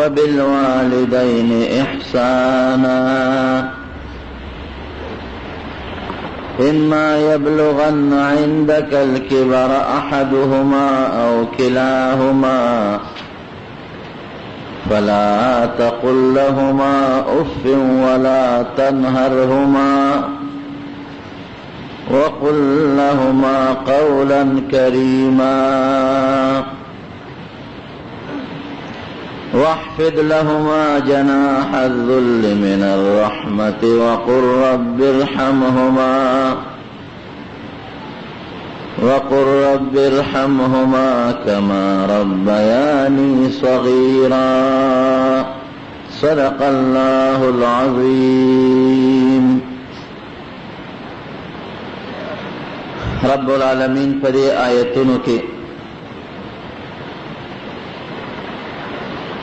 وبالوالدين إحسانا إما يبلغن عندك الكبر أحدهما أو كلاهما فلا تقل لهما أف ولا تنهرهما وقل لهما قولا كريما واخفض لهما جناح الذل من الرحمة وقل رب ارحمهما كما ربياني صغيرا صدق الله العظيم. رب العالمین پر آیتونو کې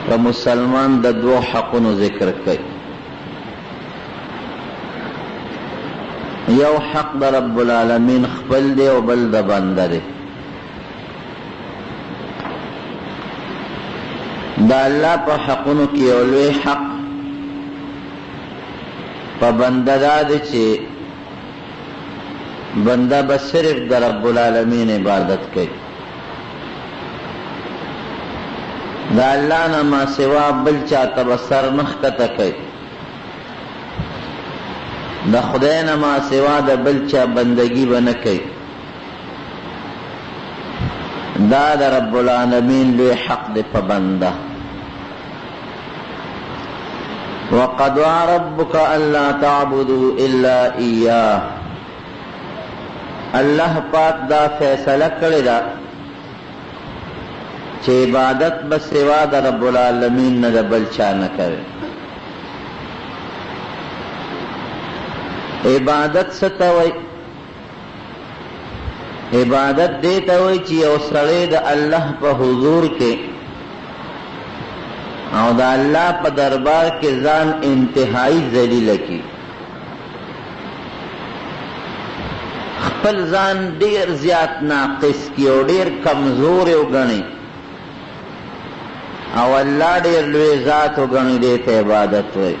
په مسلمان د دوه حقونو ذکر کوي. یو حق د رب العالمین خپل دی او بل د بنده دی. د الله په حقونو کې یو لوی حق په بنده دا دی چې بنده به صرف د رب العالمین عبادت کوي. د الله نه ما سوا بل چاته به سر نه ښکته کوي. د خدای نه ما سوا د بل چا بندگی به نه کوي. دا د رب العالمین لوی حق دی په بنده. وقضى ربك ألا تعبدوا إلا إياه. اللہ پاک دا فیصلہ کړی دا چې عبادت به سوا د رب العالمین نه د بل چا نه کوي. عبادت څه ته وایي؟ عبادت دې ته وایي چې یو سړی د الله په حضور کې او د الله په دربار کې ځان انتهایی ذلیل کړي، خپل ځان ډیر زیات ناقص کی او ډیر کمزور وګڼي او الله ډیر لوی ذات وګڼي. دې ته عبادت وایي.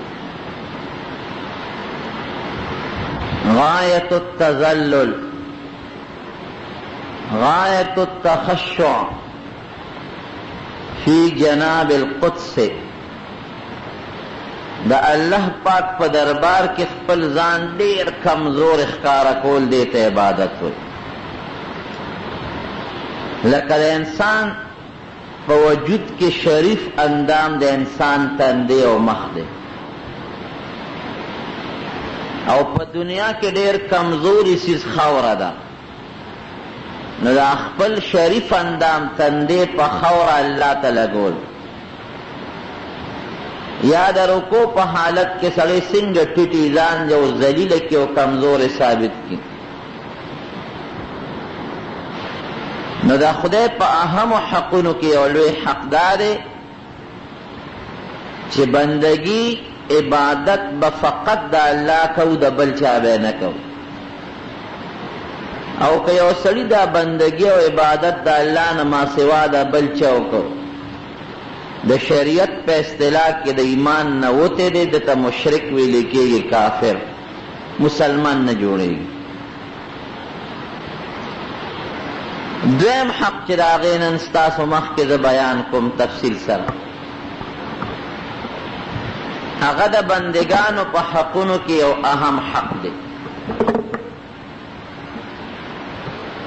غایت التذلل، غایت التخشع فی جناب القدس. دا الله پاک په دربار کې خپل ځان ډیر کمزور ښکارا کول دې ته عبادت وایي. لکه د انسان په وجود کې شریف اندام د انسان تندی او مخ دی او په دنیا کې ډیر کمزوري سیز خاوره ده، نو دا خپل شریف اندام تندی په خاوره الله ته لګول. یا د رکوع په حالت کې سړی څنګه ټیټي ځان یو ذلیله کړي او کمزور ثابت کړي. نو دا خدای په اهمو حقونو کې یو لوی حقدار دی چې بندگی عبادت به فقط د الله کوو، د بل چا به نه کوو. او که یو سړي دا بندگی او عبادت د الله نه ما سوا د بل چا وکړو، د شریعت په اصطلاح کې د ایمان نه وته دی، دته مشرک ویل کېږي، کافر، مسلمان نه جوړېږي. دویم حق چې د هغې نن ستاسو مخکې زه بیان کوم تفصیل سره، هغه د بندگانو په حقونو کې یو اهم حق دی.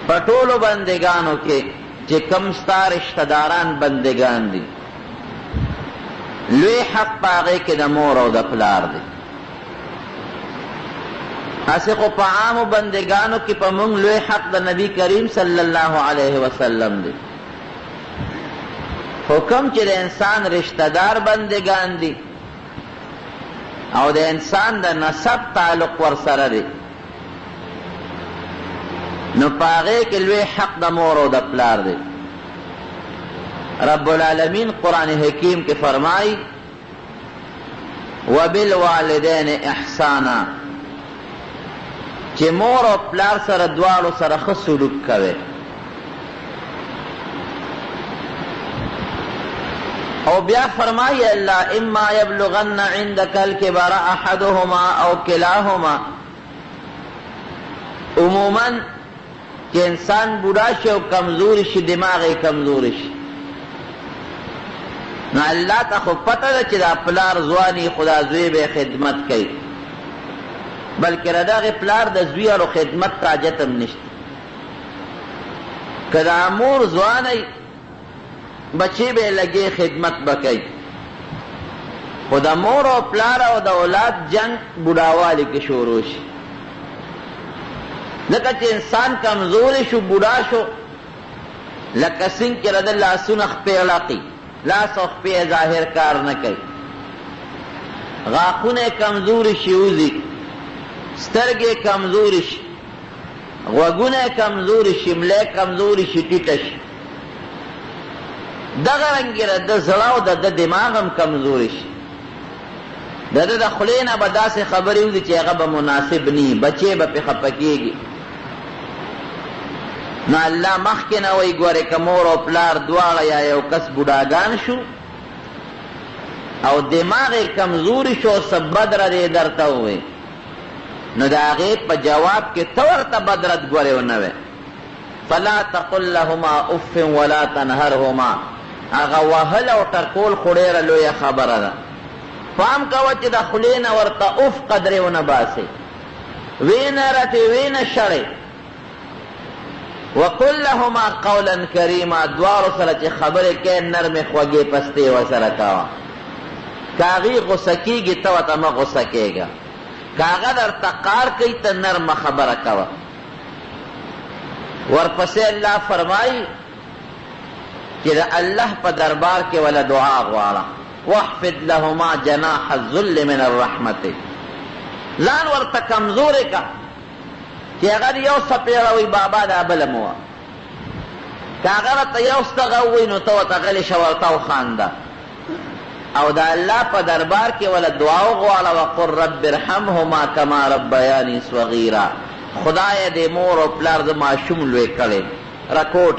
په ټولو بندگانو کې چې کم ستا رشتہ داران بندگان دي، لوی حق په هغې کې د مور او د پلار دی. هسې خو په عامو بندگانو کې په موږ لوی حق د نبی کریم صلی الله علیه وسلم دی. حکم چې د انسان رشتہ دار بندگان دي او د انسان د نسب تعلق ورسره دی، نو په هغې کې لوی حق د مور او د پلار دی. رب العالمین قرآن حکیم کې فرمائی وبالوالدین احسانا، چې مور او پلار سره دواړو سره ښه سلوک کوي. او بیا فرمائی اللہ اما یبلغن عندک الکبر احدهما او کلاهما. عموماً کہ انسان بوڑھا شي او کمزور شي، دماغ کمزور شي، نو اللہ تا خو پتہ ده چې دا پلار ځواني خدا زوی به خدمت کوي، بلکې رداغه پلار د زویانو خدمت ته حاجت هم نشته. که دا مور ځواني بچی به لګي خدمت بکئی، خو د مور او پلار او د اولاد جنگ بوډاوالي کې شروع شي. لکه چې انسان کمزور شو بوډا شو، لکه څنګه چې رد لاسونه خپې اړاقي، لاس او خپې ظاهر کار نه کوي، غاښونه کمزور شي وځي، سترګې کمزور شي، غوږونه کمزور شي، ملا کمزور شي، ټیټه شي. دغه رنګې د زړه او د دماغ هم کمزور شي. د د خولې نه به داسې خبرې وځي چې هغه به مناسب ني، بچې به پې خفه کېږي. نو الله مخکې نه وایي ګورې که مور او پلار دواړه یا یو کس بوډاګان شو او دماغ یې کمزوري شو، څه بد رد یې درته ووایي، نو د هغې په جواب کې ته ورته بد رد ګورې ونه وایې. فلا تقل لهما اف ولا تنهرهما. هغه وهل او ټرکول خو ډېره لویه خبره ده. پام کوه چې د خولې نه ورته اف قدرې ونه باسې، ویې نه رټې، ویې نه شړې. وقل لهما قولا کریما. دواړو سره چې خبرې کوې نرمې خوږې پستې ورسره کوه. که هغې غوسه کېږي ته ورته مه غوسه کېږه، که هغه درته قار کوي ته نرمه خبره کوه. ورپسې الله فرمایي چې د الله په دربار کې ولا دعا غواړه. واحفظ لهما جناح الذل من الرحمت. ځان ورته کمزورې که چې هغه یو څپېړه وي بابا دا بله مه وه، که هغه راته یو څه ووایي نو ته ورته غلې شه ورته وخانده. او د الله په دربار کې ولا دعا وغواړه. وقل رب ارحمهما کما ربیاني صغیرا. خدای دې مور او پلار د ماشوم لوی کړی، رکوټ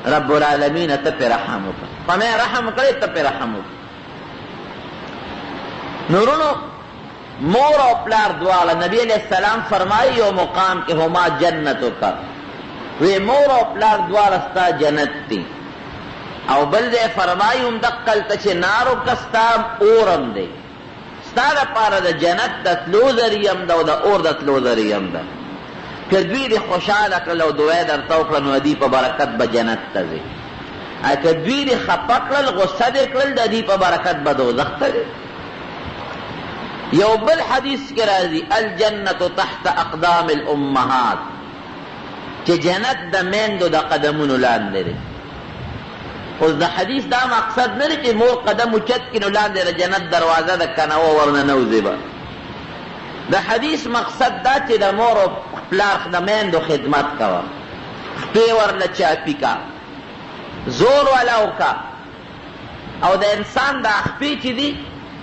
رب العالمین ته پې رحم وکړه، په مې رحم کړی ته پې رحم وکړه. نورونو مور او پلار دواړه نبی علیہ السلام فرمایي یو مقام کې هما جنتو کا، وی مور او پلار دواړه ستا جنت دي. او بل ځای فرمایي همدقلته چې نارو که ستا اورم دی، ستا دپاره د جنت د تلو ذریعه هم ده او د اور د تلو ذریعه هم ده. که دوی دې خوشحاله کړل او دعا یې درته وکړه نو د دې په برکت به جنت ته ځې. که دوی دې خفه کړل، غصه دې کړل، د دې په برکت به دوزخ ته ځې. یو بل حدیث کې راځي الجنت تحت اقدام الامهات، چې جنت د میندو د قدمونو لاندې دی. اوس د حدیث دا مقصد نه دی چې مور قدم اوچت کړي نو لاندې د جنت دروازه ده که نه ورننوځي به. د حدیث مقصد دا چې د مور او پلار د میندو خدمت کوه، خپې ورله چاپي کا، زور والا وکړه. او د انسان دا خپې چې دي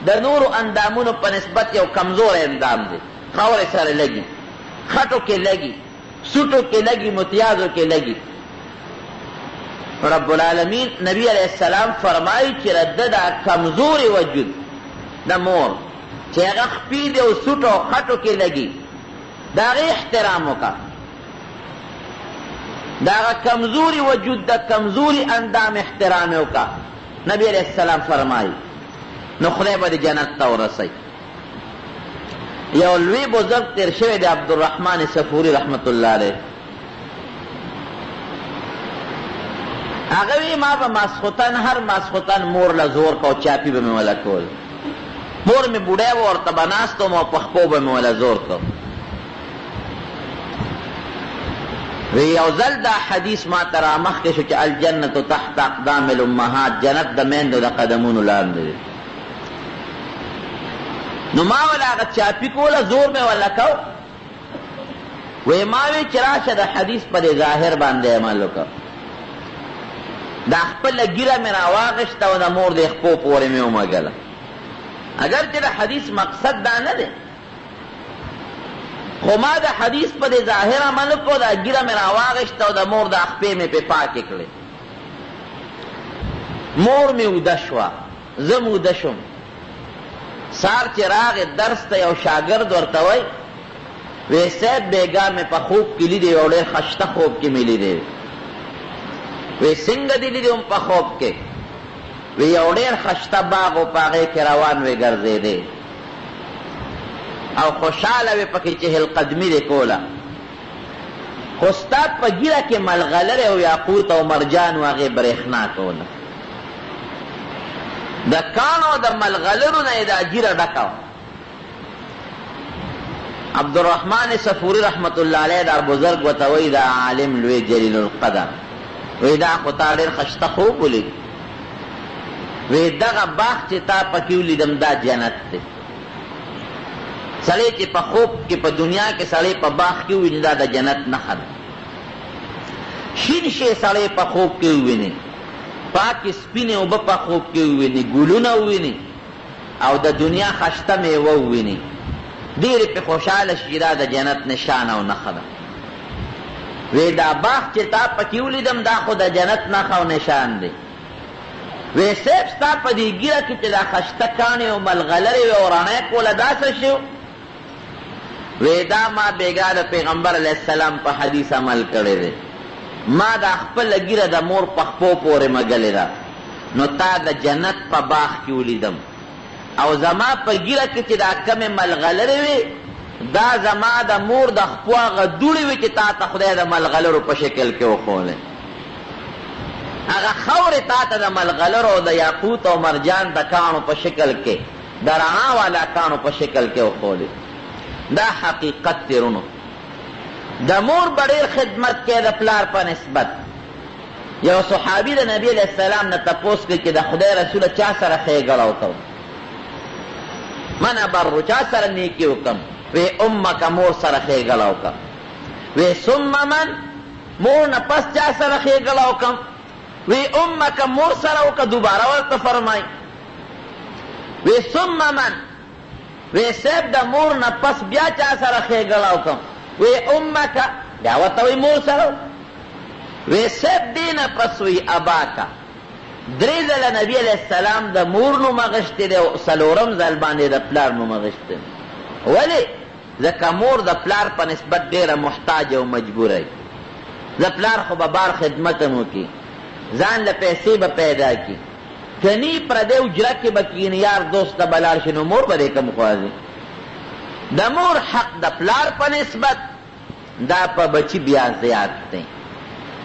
د نورو اندامونو په نسبت یو کمزور اندام دی، خاورې سره لګي، خټو کې لګي، سوټو کې لګي، متیازو کې لګي. رب العالمین نبی علیہ السلام فرمایي چې رده دا کمزوري وجود د مور چې هغه خپې دی او سوټو او خټو کې لګي، د هغې احترام وکړه. د هغه کمزوري وجود د کمزوري اندام احترام یې وکړه. نبی علیہ السلام فرمایي نو خدای به د جنت ته ورسوي. یو لوی بزرگ تیر شوی دی عبدالرحمن صفوري رحمت الله علیه، هغه وی ما به ماسخوتن هر ماسخوتن مور له زور کو چاپی به مې وله کول، مور مې بوډی و ورته به ناست وم او په خپو به مې وله زور کو. وی یو ځل دا حدیث ما ته رامخکې شو چې الجنت تحت اقدام الامهات، جنت د میندو د قدمونو لاندې دی. نو ما ولا هغه چاپی کوله، زور مې وله کو. وی ما وی چې راشه د حدیث په دې ظاهر باندې عمل وکړه. دا خپله ګیره مې راواغېسته او د مور د خپو پورې مې ومږله. اگر چې د حدیث مقصد دا نه دی، خو ما د حدیث په دې ظاهر عمل وکړو، دا ګیره مې راواغېسته او د مور د خپې مې پې پاکې کړې. مور می اوده شوه، زه م اوده شوم. سار چې راغې درس ته یو شاګرد ورته وی وی صاحب بیګا مې په خوب کې لیدې، یو ډېر ښایسته خوب کې مې لیدې. وی څنګه دې لیدې په خوب کې؟ وی یو ډېر ښایسته باغ و، په هغې کې روان وې ګرځېدې او خوشحاله وې پکې چهل قدمي دې کوله، خو ستا په ږیره کې ملغلرې او یاقوت او مرجان و، هغې برېښنا کوله. د کاڼو د ملغلرو نه یې دا ږیره ډکه وه. عبدالرحمن صفوري رحمت الله علیه دا بزرګ ورته وایي دا عالم لوی جلیل القدر، وی دا خو تا ډېر ښایسته خوب ولید. وی دغه باغ چې تا پکې ولیدم دا جنت دی. سړی چې په خوب کې په دنیا کې سړی په باغ کې وویني دا د جنت نښه ده. شین شی سړی په خوب کې وویني، پاکې سپینې اوبه په خوب کې وویني، ګلونه وویني او د دنیا ښایسته میوه وویني، ډېرې پې خوشحاله شي، دا د جنت نشان او نښه ده. وی دا باغ چې تا پکې ولیدم دا خو د جنت نښه او نشان دی. وی صاحب ستا په دې ږیره کې چې دا ښایسته کاڼې او ملغلرې وې او رڼی کوله دا څه شي؟ وی دا ما بیګا د پیغمبر علیه السلام په حدیث عمل کړی دی، ما دا خپله ږیره د مور په خپو پورې مږلې ده، نو تا د جنت په باغ کې ولیدم او زما په ږیره کې چې دا کمې ملغلرې وې دا زما د مور د خپو هغه دوړې وې چې تا ته خدای د ملغلرو په شکل کې وښولې. هغه خاورې تا ته د ملغلرو او د یاقوت او مرجان د کاڼو په شکل کې، د رڼا والا کاڼو په شکل کې وښولې. دا حقیقت تیرونو د مور به ډېر خدمت کې د پلار په نسبت. یو صحابي د نبي علیه السلام نه تپوس کوي چې د خدای رسوله چا سره ښېګړه وکړم؟ من ابرو چا سره نیکي وکړم؟ وی امک مور سره ښېګړه وکړم. وی ثم من مور نه پس چا سره ښېګړه وکړم؟ وی امک مور سره وکړه. دوباره ورته فرمایي وی ثم من وی صاحب د مور نه پس بیا چا سره ښېګړه وکړم؟ وی امک بیا ورته وی مور سره. وی صاحب دې نه پس وی اباکا. درې ځله نبي علیه السلام د مور نوم اخیستی دی او څلورم ځل باندې د پلار نوم اخیستی دی. ولې؟ ځکه مور د پلار په نسبت ډېره محتاج او مجبوره وي. د پلار خو به بار خدمت هم وکړي، ځان له پیسې به پیدا کړي، کني پردی اجره کې به کښېني، یار دوست ته به لاړ شي، نو مور به دې کم خوازي. د مور حق د پلار په نسبت دا په بچي بیا زیات دی.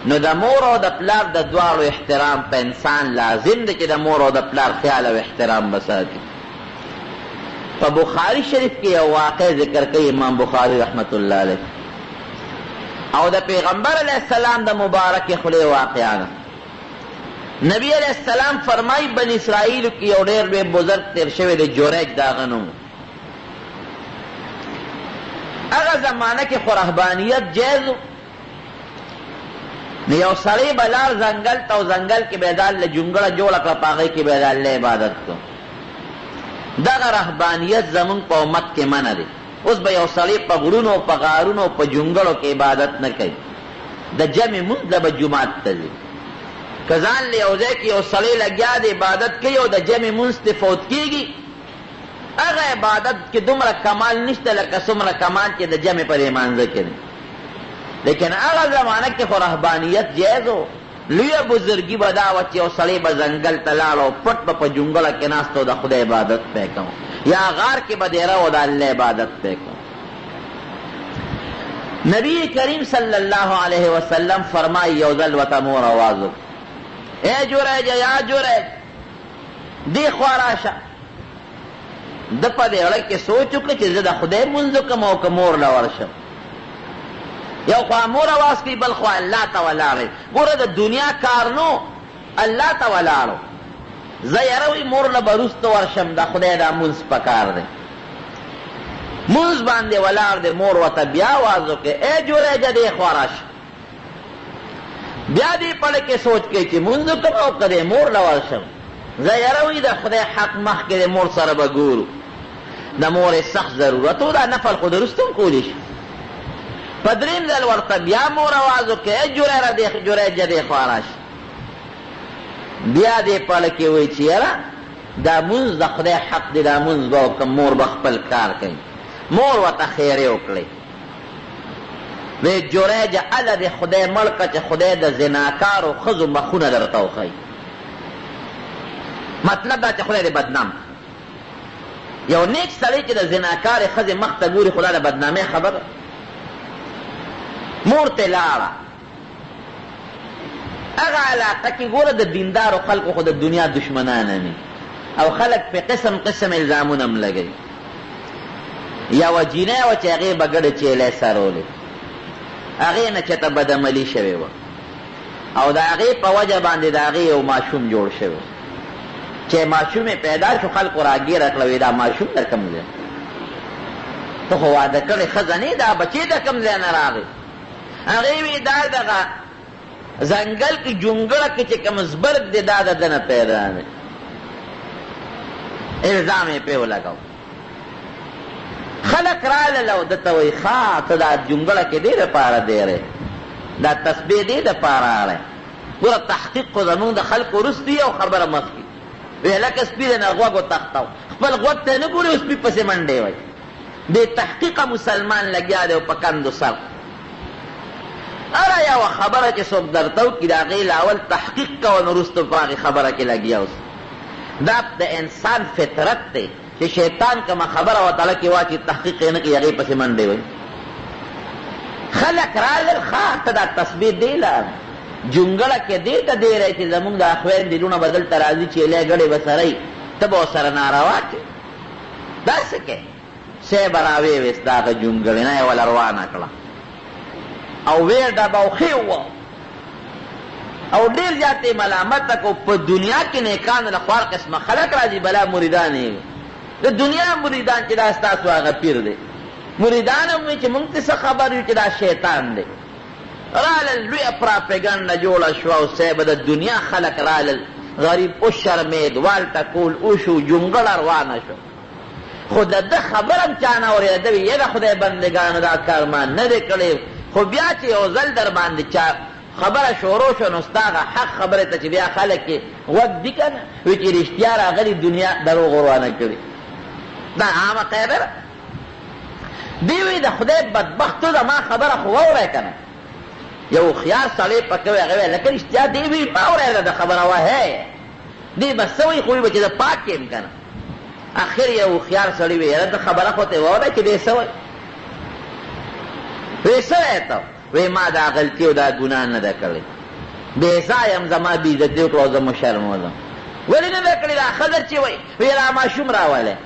نو د مور او د پلار د دواړو احترام په انسان لازم دی چې د مور او د پلار خیال او احترام بساتي. په بخاري شریف کې یو واقع ذکر کوي امام بخاري رحمت الله علیه او د پیغمبر علیه السلام د مبارک خولې واقعه ده. نبی علیہ السلام فرمائی بن اسرائیل کی یو ډېر لوی بزرګ تیر شوی دی، جوریج د هغه نوم. هغه زمانه کې خو رهبانیت جایز و، نو یو سړی به لاړ ځنګل ته او ځنګل کې به یې دال له جونګړه جوړه کړه، په هغې کې به یې د الله عبادت کړو. دغه رهبانیت زمونږ په امت کې منع دی. اوس به یو سړی په غرونو په غارونو په جونګړو کې عبادت نه کوي، د جمع مونځ له به جومات ته ځي. که ځان له یو ځای کې یو سړی لګیا د عبادت کوي او د جمع مونځ ته فوت کېږي، هغه عبادت کې دومره کمال نشته لکه څومره کمال چې د جمع په دې مانځه کې دی. لیکن هغه زمانه کې خو رهبانیت جایز و. لویه بزرګي به دا وه چې یو سړی به ځنګل ته لاړ او پټ به په جونګړه کې ناست او د خدای عبادت پې کوم، یا غار کې به دیره و د الله عبادت پې کوم. نبی کریم صلی الله علیه وسلم فرمایي یو ځل ورته مور آواز وکړ، اے جوریج یا جوریج دې خوا راشه. ده په دې اړه کې سوچ وکړه چې زه د خدای مونځ وکړم او که مور له ورشم. یو خوا مور اواز کوي، بل خوا الله ته ولاړې. ګوره د دنیا کار نو الله ته ولاړو. زه یاره وی مور له به وروسته ورشم، د خدای دا مونځ پکار دی. مونځ باندې ولاړ دی، مور ورته بیا اواز وکړې، ای جوریجه دې خوا راشه. بیا دې پړه کې سوچ کوي چې مونځ وکړم او که دې مور له ورشم. زه یاره وی د خدای حق مخکې د مور سره به ګورو، د مور سخت ضرورت و، دا نفل خو د وروسته هم کولی شي. په درېیم ځل ورته بیا مور اواز وکړې، ای جوریجه دې خوا راشه. بیا دې پړه کې وایي چې یاره دا مونځ د خدای حق دی، دا مونځ به وکړم، مور به خپل کار کوي. مور ورته خیرې وکړې، وی جریجه اله دې خدای مړ کړه چې خدای د زناکارو ښځو مخونه درته وښیي. مطلب دا چې خدای دې بدنام. یو نیک سړی چې د زناکارې ښځې مخ ته ګوري، خدا د بدنامۍ خبره. مور ته لاړه. هغه علاقه کې ګوره د دیندارو خلکو خو د دنیا دشمنان نه او خلک په قسم قسم الزامونه هم لګوي. یوه جینۍ وه چې هغې به ګډه چیلۍ سرولې، هغې نه چېته بدعملي شوې وه او د هغې په وجه باندې د هغې یو ماشوم جوړ شوی. چې ماشوم یې پیدا شو، خلکو راګیره کړه، وایي دا ماشوم د کوم ځای؟ ته خو واده کړې ښځه نه، دا بچې د کوم ځای نه راغی؟ هغې وایي دا دغه ځنګل کې جونګړه کې چې کوم زبرګ دی دا د ده نه پیدا دی. الزام یې پې ولګاو. خلک رالل او ده ته وایي ښه ته دا جونګړه کې دې دپاره دی، دا تسبیح دې دپاره اړی. ګوره تحقیق خو زمونږ د خلکو وروستي او خبره مخکې. وی لکه سپي دی نه غوږ وتښتو، خپل غوږ ته نه ګوري او سپي پسې منډې وایي. بې تحقیقه مسلمان لګیا دی او په کندو سر. هره یوه خبره چې څوک درته وکړي د هغې له اول تحقیق کوه، نو وروسته په هغې خبره کې لګیا اوسه. دا د انسان فطرت دی چې شیطان کومه خبره ورته لکې واچي تحقیق یې نه کوي، هغې پسې منډې وایي. خلک رالل ښه ته دا تسبیح دی له جونګړه کې دې ته دی رہی چې زمونږ د اخوین دلونه به دلته راځي چیلۍ ګډې به سره یي، ته به ورسره ناروا کړې. داسې کې سی به راویویست د هغه جونګړې نه یې وله روانه کړه او ویر ډبه او ښې ووه او ډېر زیات یې ملامته کو. په دنیا کې نیکانو له خوار قسمه خلک راځي، بلا مریدان یې د دنیا مریدان چې دا ستاسو هغه پیر دی. مریدان هم وایي چې مونږ ته څه خبر یو چې دا شیطان دی. رالل لویه پراپیګنډه جوړه شوه او صاحبه د دنیا خلک رالل، غریب وشرمېد، والته کول وشو، جونګړه روانه شو. خو د ده خبره هم چا نه اورېده. ده وایي یه د خدای بندګانو دا کار ما نه دی کړی. خو بیا چې یو ځل در باندې چا خبره شروع شو نو ستا هغه حق خبرې ته چې بیا خلک یې غوږ دي که نه، وایي چې رښتیا راغلي دنیا دروغ روانه کړي. دا عامه قاعده ده. دی وایي د خدای بدبختو زما خبره خو واورئ که نه. یو هوښیار سړی پکې وایي، هغه وایي لکه رښتیا دی وایي ما اورېده د خبره وهی دی به څه وایي، خو وایي به چې زه پاک یم که نه. اخر یو هوښیار سړی وایي یاره د خبره خو ته واوره چې دی څه وایي. وی څه وایې ته؟ وی ما دا غلطي او دا ګناه نه ده کړې، بې ځایه یم زما بېعزتي وکړه او زه مشرمولم. ولې نه ده کړې؟ دا ښځه چې وایي وی دا ماشوم راولی.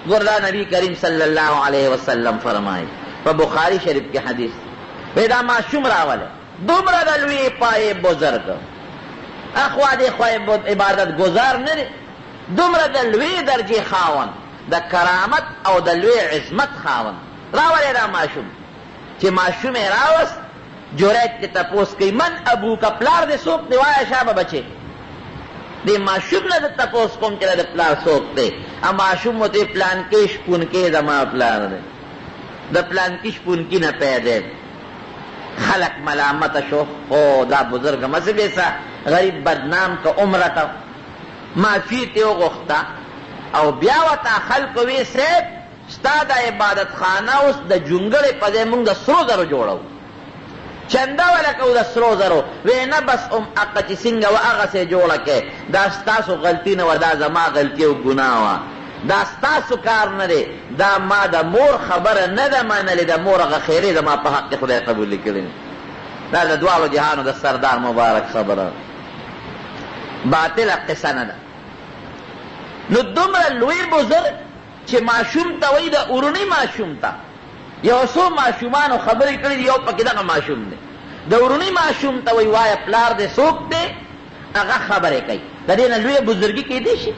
ګور دا نبي کریم صلی الله علیه وسلم فرمایي په بخاري شریف کې حدیث، وی دا ماشوم راولی دومره د لوی پایې بزرګ، اخوا دې خوا عبادت ګزار نه دی، دومره د لوی درجې خاوند، د کرامت او د لوی عظمت خاوند راولی دا ماشوم. چې ماشوم یې راوست، جریج ته تپوس کوي من ابوکه، پلار دې څوک دی؟ وایه شابه بچې دې ماشوم نه د تپوس کوم چې د پلار څوک دی. ماشوم ورته پلانکې شپونکې زما پلار دی، د پلانکې شپونکي نه پیدا. خلک ملامته شو، او دا بزرګ مڅه بیسه غریب بدنام که عمره ته معافي ترې وغوښته او بیا ورته خلکو وی صاحب ستا د عبادت خانه اوس د جونګړې په ځای مونږ د سرو زرو جوړو، چنده وله کوو د سرو زرو. وی نه بس هغه چې څنګه وه هغسې جوړه کړې، دا ستاسو غلطي نه وه، دا زما غلطي او ګناه وه، دا ستاسو کار نه دی، دا ما د مور خبره نه ده منلې، د مور هغه خیرې زما په حق کې خدای قبولې کړې. دا د دواړو جهانو د سردار مبارک خبره، باطله قصه نه ده. نو دومره لوی بزرګ چې ماشوم ته وایي د ورونی ماشوم ته، یو څو ماشومانو خبرې کړي دي، یو پکې دغه ماشوم دی. د ورونی ماشوم ته وایي وایه پلار دې څوک دی؟ هغه خبرې کوي. د دې نه لویه بزرګي کیدی شي؟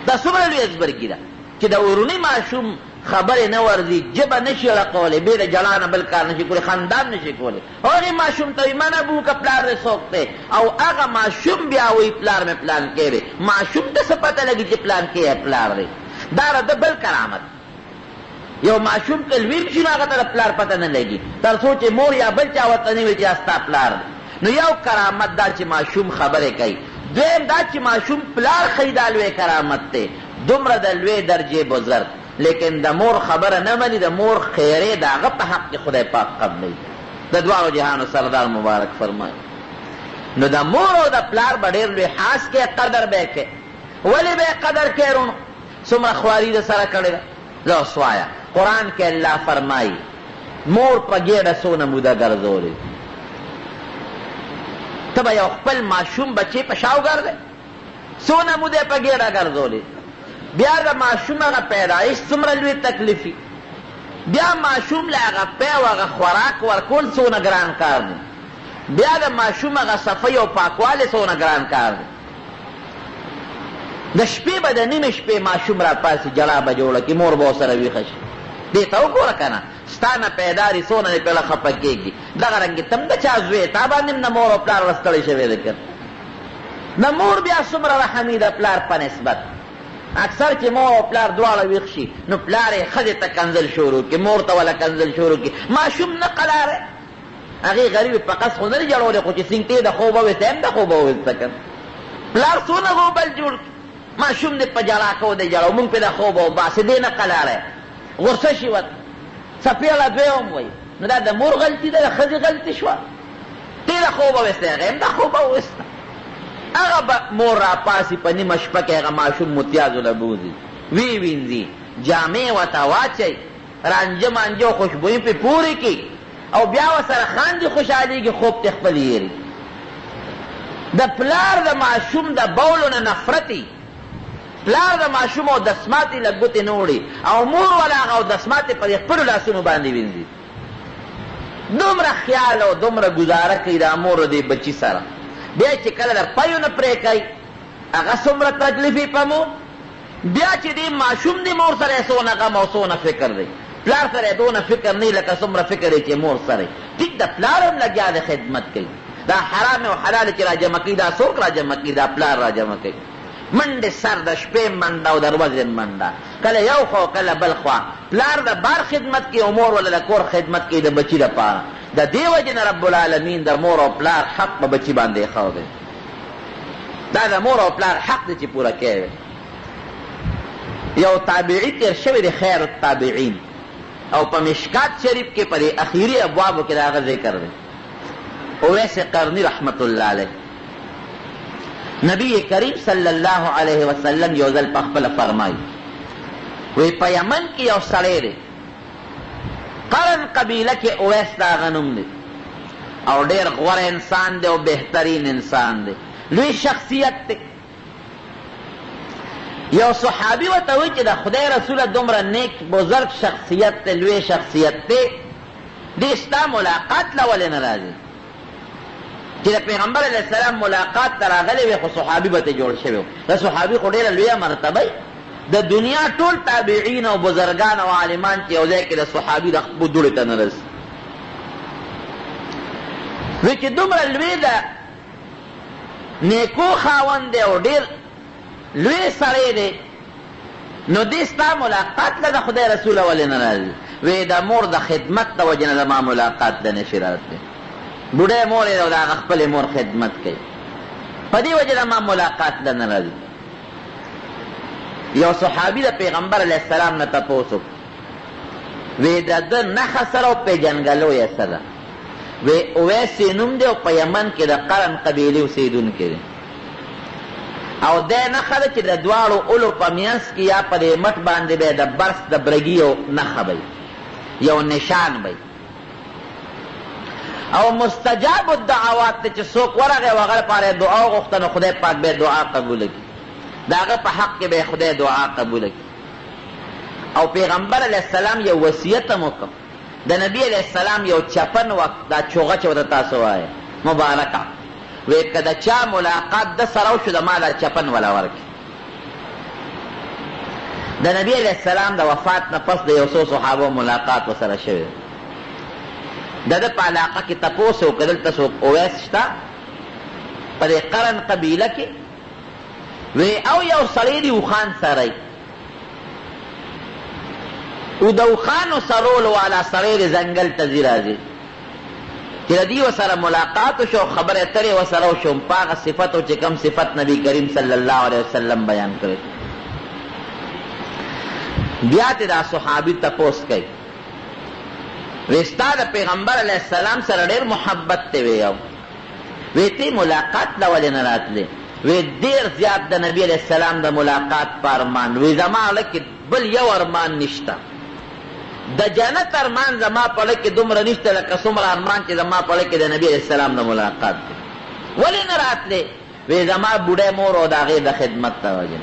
دا څومره لویه زبرګي ده چې د ورونی ماشوم خبرې نه ورځي، ژبه نشي رقولی، بې د جلا نه بل کار نشي کولی، خندان نشي کولی. هغې ماشوم ته وایي من ابوکه، پلار دې څوک دی؟ او هغه ماشوم بیا وایي پلار مې پلانکی دی. ماشوم ته څه پته لګي چې پلانکی یې پلار دی؟ دا د بل کرامت. یو ماشوم که لوی شي نو هغه ته د پلار پته نه لګي تر څو چې مور یا بل چا ورته نه وایي چې دا ستا پلار دی. نو یو کرامت دا چې ماشوم خبرې کوي، دویم دا چې ماشوم پلار ښیي دا لوی کرامت دی، دومره د لوی درجې بزرګ، لیکن د مور خبره نه مني، د مور خیرې د هغه په حق کې خدای پاک قبلوي. د دواړو جهانو سردار مبارک فرمایي. نو د مور او د پلار به ډېر لوی حاس کې قدر به یې کوې. ولې به یې قدر کوې رونو؟ څومره خواري د سره کړې ده. زه اوس وایه قرآن کې الله فرمایي مور په ګېډه څونه موده ګرځولې، ته به یو خپل ماشوم بچې په شا وګرځې، څونه موده په ګېډه ګرځولې. بیا د ماشوم هغه پیدایش څومره لوی تکلیف وي، بیا ماشوم له هغه پی او هغه خوراک ورکول څونه ګران کار دی، بیا د ماشوم هغه صفۍ او پاکوالی څونه ګران کار دی. د شپې به د نیمې شپې ماشوم را پاسي جلا به جوړه کړي، مور به ورسره ویښه شي. دې ته وګوره که نه ستا نه پیدا دي څونه دې پهله خفه کېږي. دغه رنګې ته هم د چا زوی تا باندې هم د مور او پلار ورستړی شوی دی که د مور بیا څومره رحمي د پلار په نسبت. اکثر چې مور او پلار دواړه ویښ شي نو پلار یې ښځې ته کنځل شروع کړي، مور ته وله کنځل شروع کړي. ماشوم نه قلاره هغې غریبې په قص خو نه دي جوړولی، خو چې سینګتې د خوبه ویسته هم د خوبه ویسته که پلار څونه غوبل جوړ کړي. ماشوم دې په جړا کو دی جړو، مونږ پې د خوبه وباسې، دې نه قلاره غصه شي ورته څپېړه دویم وایي. نو دا د مور غلطي ده، د ښځې غلطي شوه. دې د خوبه ویسته، هغې هم د خوبه وویسته. هغه به مور را پاسي په نیمه شپه کې هغه ماشوم متیازو له بوځي، وی وینځي، جامې ورته واچوي، رانجه مانجه او خوشبویي پې پورې کړي او بیا ورسره خاندي، خوشحالېږي، خوب ته خپل هېري. د پلار د ماشوم د بولو نه نفرتي، پلار د ماشوم او دسماتې له ګوتې نه وړي او مور ولا هغه او دسماتې پر خپلو لاسونو باندې وینځي. دومره خیال او دومره ګزاره کوي د مور د بچي سره. بیا چې کله د پیو نه پرې کوي هغه څومره تکلیفې په مور، بیا چې دې ماشوم د مور سره یې څونه غم او څونه فکر دی، پلار سره یې دونه فکر نه لکه څومره فکر یې چې مور سره. ټیک د پلار هم لګیا د خدمت کوي، دا حرام او حلال چې را جمع کوي دا څوک را جمع کوي؟ دا پلار را جمع کوي. منډې سر د شپې منډه او د ورځې منډه، کله یو خوا کله بل خوا. پلار د بار خدمت کوي او مور ولا د کور خدمت کوي د بچي لپاره. د دې وجې نه رب العالمین د مور او پلار حق په بچي باندې ایښی دی. دا د مور او پلار حق دی چې پوره کوي. یو تابعي تېر شوی دی خیر التابعین او په مشکات شریف کې په دې اخیري ابوابو کې د هغه ذکر دی. اویس قرني رحمت الله علیه نبی کریم صلی الله علیه وسلم یو ځل په خپله فرمایي، وی په یمن کې یو سړی دی، قرن قبیله کې اویس د هغه نوم دی او ډېر غوره انسان دی او بهترین انسان دی، لوی شخصیت دی. یو صحابي ورته وایي چې د خدای رسوله دومره نیک بزرګ شخصیت دی، لوی شخصیت دی، دې ستا ملاقات له ولې نه راځي؟ چې د پیغمبر علیه السلام ملاقات ته راغلی وی خو صحابي به ته جوړ شوی و. د صحابي خو ډېره لویه مرتبه وي. د دنیا ټول تابعین او بزرګان او عالمان چې یو ځای کې د صحابي د خپلو دوړې ته نه رسي. وی چې دومره لوی د نیکو خاوند دی او ډېر لوی سړی دی، نو دې ستا ملاقات له د خدای رسوله ولې نه راځي؟ وی د مور د خدمت د وجې نه زما ملاقات د نشي راتلی. بوډۍ مور یې د هغه خپلې مور خدمت کوي، په دې وجې زما ملاقات له نه راځي. یو صحابي د پیغمبر علیه السلام نه تپوس وکړ، وی د ده نښه سره او پیژنګلو یې څه ده؟ وی اویس یې نوم دی او په یمن کې د قرن قبیلې اوسېدونکی دی او دی نښه ده چې د دواړو اولو په منځ کې یا په دې مټ باندې به د برس د برګي یو نښه به یو نشان به او مستجاب الدعوات ته چې څوک ورغی او هغه لپاره دعا وغوښته نو خدای پاک به دعا قبوله کړي، د هغه په حق کې به خدای دعا قبوله کړي. او پیغمبر علیه السلام یو وصیت هم وکړ، د نبی علیه السلام یو چپن وخت دا چوغه چې ورته تاسو وایه مبارکه، وی که د چا ملاقات د سره وشو د ما دا چپن وله ورکړي. د نبی علیه السلام د وفات نه پس د یو څو صحابو ملاقات ورسره شوی د ده په علاقه کې تپوس وکړه دلته څوک اویس شته په دې قرن قبیله کې؟ وی او یو سړی دی اوښان سری او د اوښانو سرولو والا سړی دی ځنګل ته ځي راځي چې دی وسره ملاقات شو خبره اترې وسره شو پاغه صفت او چې کم صفت نبی کریم صلی الله علیه وسلم بیان کړی. بیا ته دا صحابي تپوس کوي وستا د پیغمبر علیه السلام سره ډېر محبت ته ویو وی تی ملاقات لا ولې نه راتلې وی ډېر زیات د نبی علیه السلام د ملاقات په ارمان وی زما لکه بل یو ارمان نشته د جنت ارمان زما په لکه دومره نشته لکه څومره ارمان چې زما په لکه د نبی علیه السلام د ملاقات دی ولې نه راتلې وی زما بوډۍ مور او د هغې د خدمت ته وجه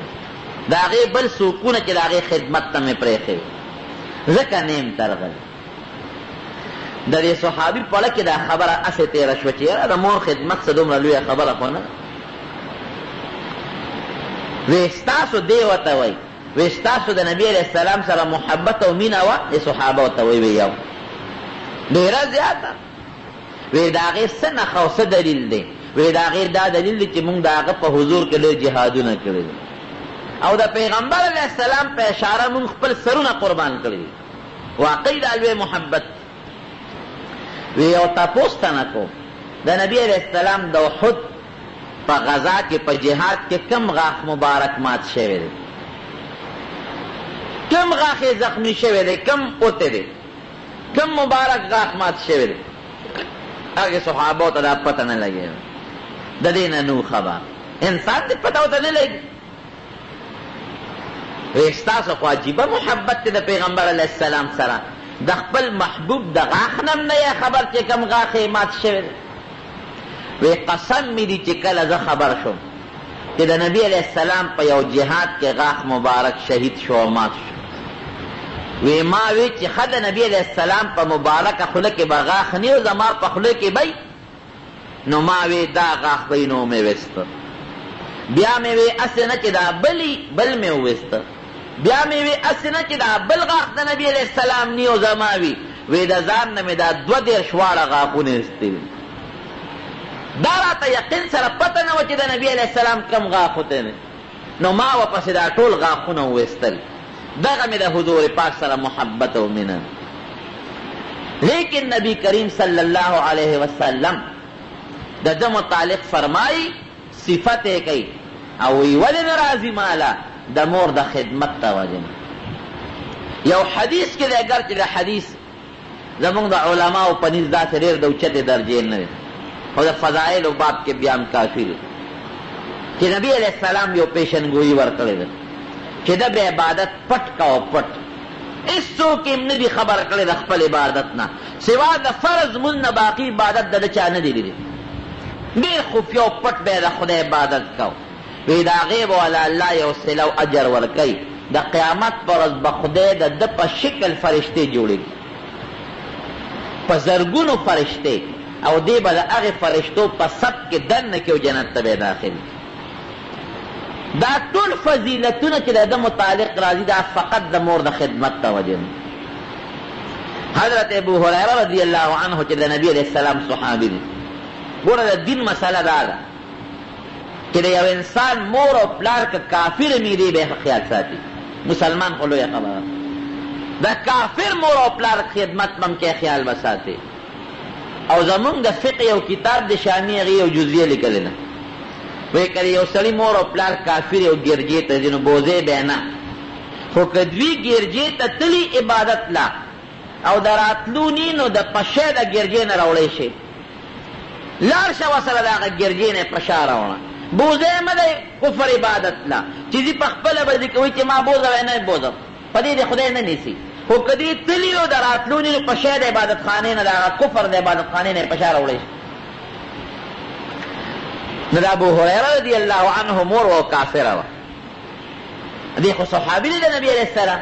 د هغې بل سکونه چې د هغې خدمت ته مې پرېښی ځکه نیم ترغلی د دې صحابي په لکه دا خبره اسې تېره شوه چې یاره د مور خدمت څه دومره لویه خبره خو نه ده وی ستاسو دی ورته وایي وی ستاسو د نبی علیه السلام سره محبت او مینه وه د صحابه ورته وایي وی یو ډېره زیاته وی د هغې څه نښه او څه دلیل دی وی د هغې دا دلیل دی چې مونږ د هغه په حضور کې ډېر جهادونه کړي دي او د پیغمبر علیه السلام په اشاره مونږ خپل سرونه قربان کړي دي واقعي دا لوی محبت وی یو تپوس ته نه کوم د نبی علیه السلام د احد په غزا کې په جهاد کې کم غاښ مبارک مات شوی دی کم غاښ یې زخمي شوی دی کم اوتی دی کم مبارک غاښ مات شوی دی هغې صحابو ته دا پته نه لګي د دې نه نو خبر انسان دې پته ورته نه لګي وی ستاسو خو عجیبه محبت دی د پیغمبر علیه السلام سره د خپل محبوب د غاښ نه نه یې خبر چې کم غاښ یې مات شوی دی وی قسم می دی چې کله زه خبر شم چې د نبی علیه السلام په یو جهاد کې غاښ مبارک شهید شو او مات شو وی ما وی چې ښه د نبی علیه السلام په مبارکه خوله کې به غاښ نه و زما په خوله کې بی نو ما وی دا غاښ بی نو مې وسته بیا مې وی اسې نه چې دا بل مې وویسته بیا مې وی اسې نه چې دا بل غاښ د نبی علیه السلام نی او زما وی د ځان نه مې دا 22 واړه غاښونه ایستي وي دا راته یقین سره پته نه وه چې د نبی علیه السلام کم غاښو دی نو ما ورپسې دا ټول غاښونه وویستل دغه مې د حضور پاک سره محبت او مینه لیکن نبی کریم صلی الله علیه وسلم د ده متعلق فرمایي صفت یې کوي او وی ولې نه راځي ماله د مور د خدمت ته وجه یو حدیث کې دی اگر چې د حدیث زمونږ د علماو په نزد داسې ډېر د اوچتې درجې نه دی او د فضائل و باب کې بیان کافی دی چې نبی علیہ السلام یو پیشنگوئی ورکړی ده چې د به عبادت پټ کا او پټ هیڅوک یې نه دي خبر کړی د خپل عبادت نه سوا د فرض مون نه باقي عبادت د چا نه دی لیدلی ډېر خفیه او پټ به د خدای عبادت کو وی د هغې به والا الله یو صله او اجر ورکوي د قیامت په ورځ به خدای د ده په شکل فرشتې جوړېږي په زرګونو فرشتې او دی به د هغې فرشتو په صف کې دننه کې او جنت ته به داخل دا ټول فضیلتونه چې د ده متعلق راځي دا فقط د مور د خدمت ته وجه حضرت ابو هریره رضی الله عنه چې د نبی علیه السلام صحابي دی ګوره د دین مسله دا ده چې د یو انسان مور او پلار که کافر مې دی به خیال ساتي مسلمان خو لویه خبره د کافر مور او پلار خدمت بم کې خیال به ساتي او زمونږ د فقه یو کتاب د شامی هغې یو جزیه لیکلې ده وایي که یو سړي مور او پلار کافر یو ګرجې ته ځي نو بوځی به نه خو که دوی ګرجې ته تلي عبادت لا او د راتلو نی نو د پشی د ګرجې نه راوړی شي لاړ شه ورسره د هغه ګرجې نه پشا راوړه بوځی مه دی کفر عبادت لا چې ځي په خپله به دې کوي چې ما بوځه وی نه بوځم په دې د خدای نه نیسي خو که دې تلي او د راتلو نی نو پشی د عبادت خانې نه د هغه کفر د عبادت خانې نه پشا راوړی شي نو د ابو هریره رضی الله عنه مور و کافره وه دې خو صحابي دی د نبي علیه السلام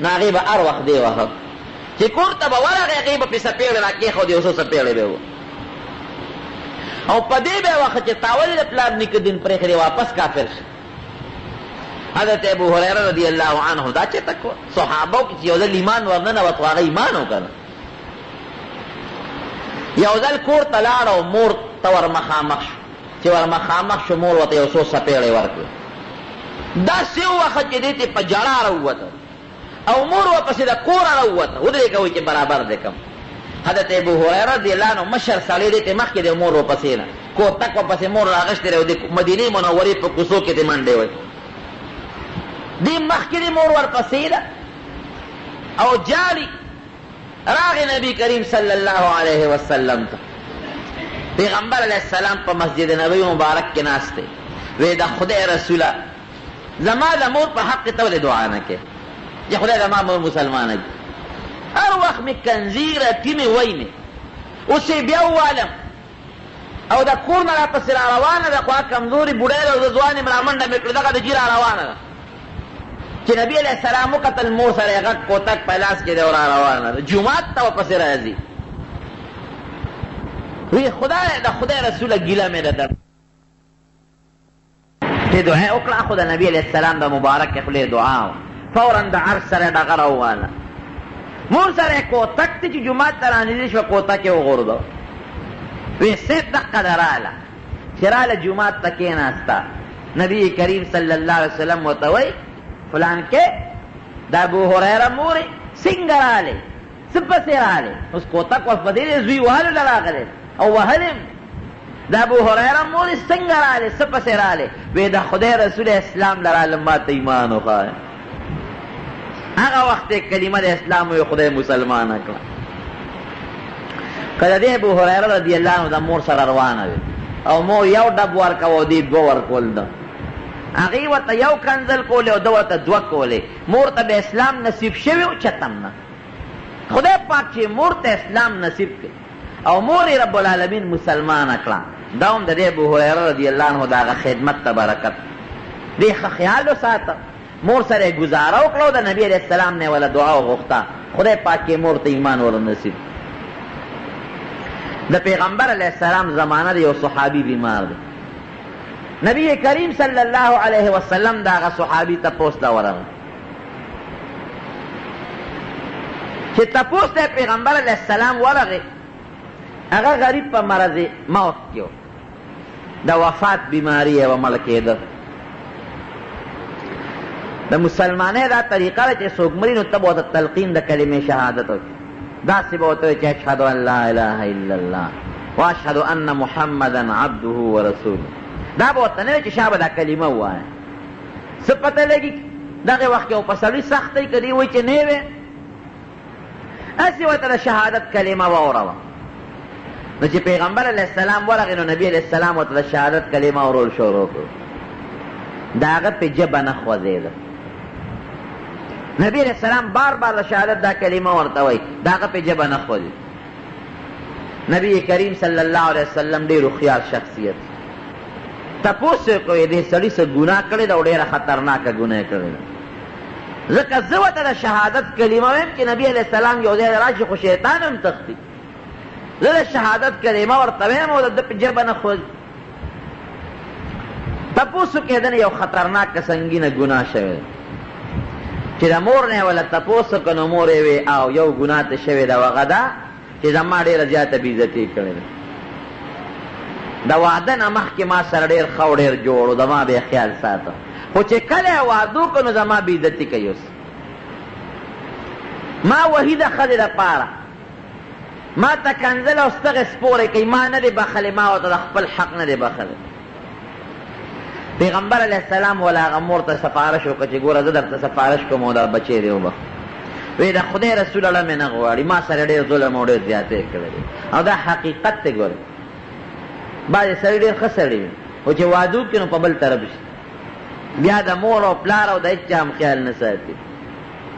نو هغې به هر وخت دې وهه چې کور ته به ورغی هغې به پې څپېړې را کېښودې یو څو څپېړې به وه او په دې به یې وخت چې تا ولې د پلار نیکه دین پرېښی واپس کافر شي حضرت ابو هریره رضی الله عنه دا چېرته صحابو کې چې یو ځل ایمان ورننوت خو هغه ایمان و که نه یو ځل کور ته لاړ او مور ته ور مخامخ شو چې ور مخامخ شو مور ورته یو څو څپېړې ورکړې داسې ووخت چې دې ته په ژړا راووته او مور ورپسې د کوره راووته ودرېږه وایي چې برابر دی کم حضرت ابو هريره رضی الله عنه مشر سړی دی ته مخکې د مور ورپسې نه کوتک ورپسې مور راغشتې دی او د مدینې منورې په کوڅو کې د منډې وی دی مخکې د مور ورپسې ده او جاړي راغی نبی کریم صلی الله علیه وسلم ته پیغمبر علیہ السلام په مسجد نبوی مبارک کې ناست دی وی د خدای رسوله زما د مور په حق ته ولې دعا نه کوې چې خدای زما مور مسلمانه کړي هر وخت مې کنځیره ټیمې وینې اوس یې بیا ووالم او د کور نه راپسې را روانه ده خو کمزوري بوډۍ ده او د ځوان یم رامنډه مې کړې دغه د جي را روانه ده چې نبي علیه السلام وکتل مور سره یې غټ کوتک په لاس کې دی او را روانه ده جومات ته ورپسې راځي وی خدای د خدای رسوله ګیله مې ده در چې دعا وکړه خو د نبي علیه السلام د مبارک خولې دعا وه فورا د عرش سره ډغه راوواله مور سره کوتک ته چې جومات ته رانږدې شوه کوتک یې وغورځو وی سیب دقه ده راله چې راله جومات ته کېناسته نبي کریم صلی الله علیه وسلم ورته وایي فلان کې د ابو هریره مورې څنګه رالی څه پسې رالی اوس کوتک ورپسې دی زوی وهلو له راغلی او وهلم د ابو هریره مورې څنګه رالی څه پسې رالی وی د خدای رسول اسلام لرالم ما ته ایمان وښایه هغه وخت کلمه د اسلام وی خدای مسلمانه کړه که د دې ابو هریره رضی الله عنه د مور سره روانه وي او مور یو ډب ورکوه دې دوه ورکول ده هغې ورته یو کنځل کولې او ده ورته دوه کولې مور ته به اسلام نصیب شوی و چتم نه خدای پاک چې مور ته اسلام نصیب کړي او مور یې رب العالمین مسلمانه کړه دا هم د دې ابو هریره رضی الله عنه د هغه خدمت ته برکت دې ښه خیال وساته مور سره گزاره وکړه او د نبي علیه السلام نه ولا دعا وغوښته خدای پاک یې مور ته ایمان ور نصیب د پیغمبر علیه السلام زمانه د یو صحابي بیمار دی نبی کریم صلی الله علیه وسلم د هغه صحابي تپوس ته ورغی چې تپوس ته پیغمبر علیه السلام ورغی هغه غریب په مرض موت کې د وفات بیماري یې ومړ کېده د مسلمانۍ دا طریقه ده چې څوک مري نو ته به ورته تلقین د کلمې شهادت وکړي داسې به ورته وایي چې اشهد ان لا اله الا الله واشهد ان محمدا عبده ورسوله دا به ورته نه وایي چې شابه دا کلمه ووایه څه پته لګي دغې وخت کې یو په سړي سخت دی که دې وایي چې نه وې هسې ورته د شهادت کلمه واوروه نو چې پیغمبر علیه السلام ورغی نو نبي علیه السلام ورته د شهادت کلمه اورول شروع کړو د هغه پې ژبه نه خوځېده نبی علیہ السلام بار بار د شهادت دا کلمه ورته وایي د هغه پې ژبه نه خوځي نبی کریم صلی الله علیه وسلم ډېر هوښیار شخصیت تپوس یې کوي دې سړي څه ګناه کړې ده او ډېره خطرناکه ګناه کړې ده ځکه زه ورته د شهادت کلمه وایم چې نبي علیه السلام یو ځای راشي خو شیطان هم تښتي زه د شهادت کلمه ورته وایم او د ده پې ژبه نه خوځي تپوس وکړې دنه یو خطرناکه سنګینه ګناه شوې ده چې د مور نه ولا تپوس وکړه نو مور یې وی او یو ګناه ته شوې ده هغه ده چې زما ډېره زیاته بېعزتي کړې ده د واده نه مخکې ما سره ډېر ښه او ډېر جوړ و زما به یې خیال ساته خو چې کله یې واده وکړو نو زما بېعزتي کوي اوس ما وهي د ښځې دپاره ما ته کنځل او ستغې سپورې کوي ما نه دی بخلې ما ورته د خپل حق نه دی بخلی پیغمبر علیه السلام ولا هغه مور ته سفارش وکړه چې ګوره زه درته سفارش کوم او دا بچی دی وبخ وی د خدای رسول الله مې نه غواړي ما سره ډېر ظلم او ډېر زیاتې کړی دی او دا حقیقت دی ګوره بعضې سړي ډېر ښه سړي وي خو چې واده وکړي نو په بل طرف شي بیا د مور او پلار او د هېڅ چا هم خیال نه ساتي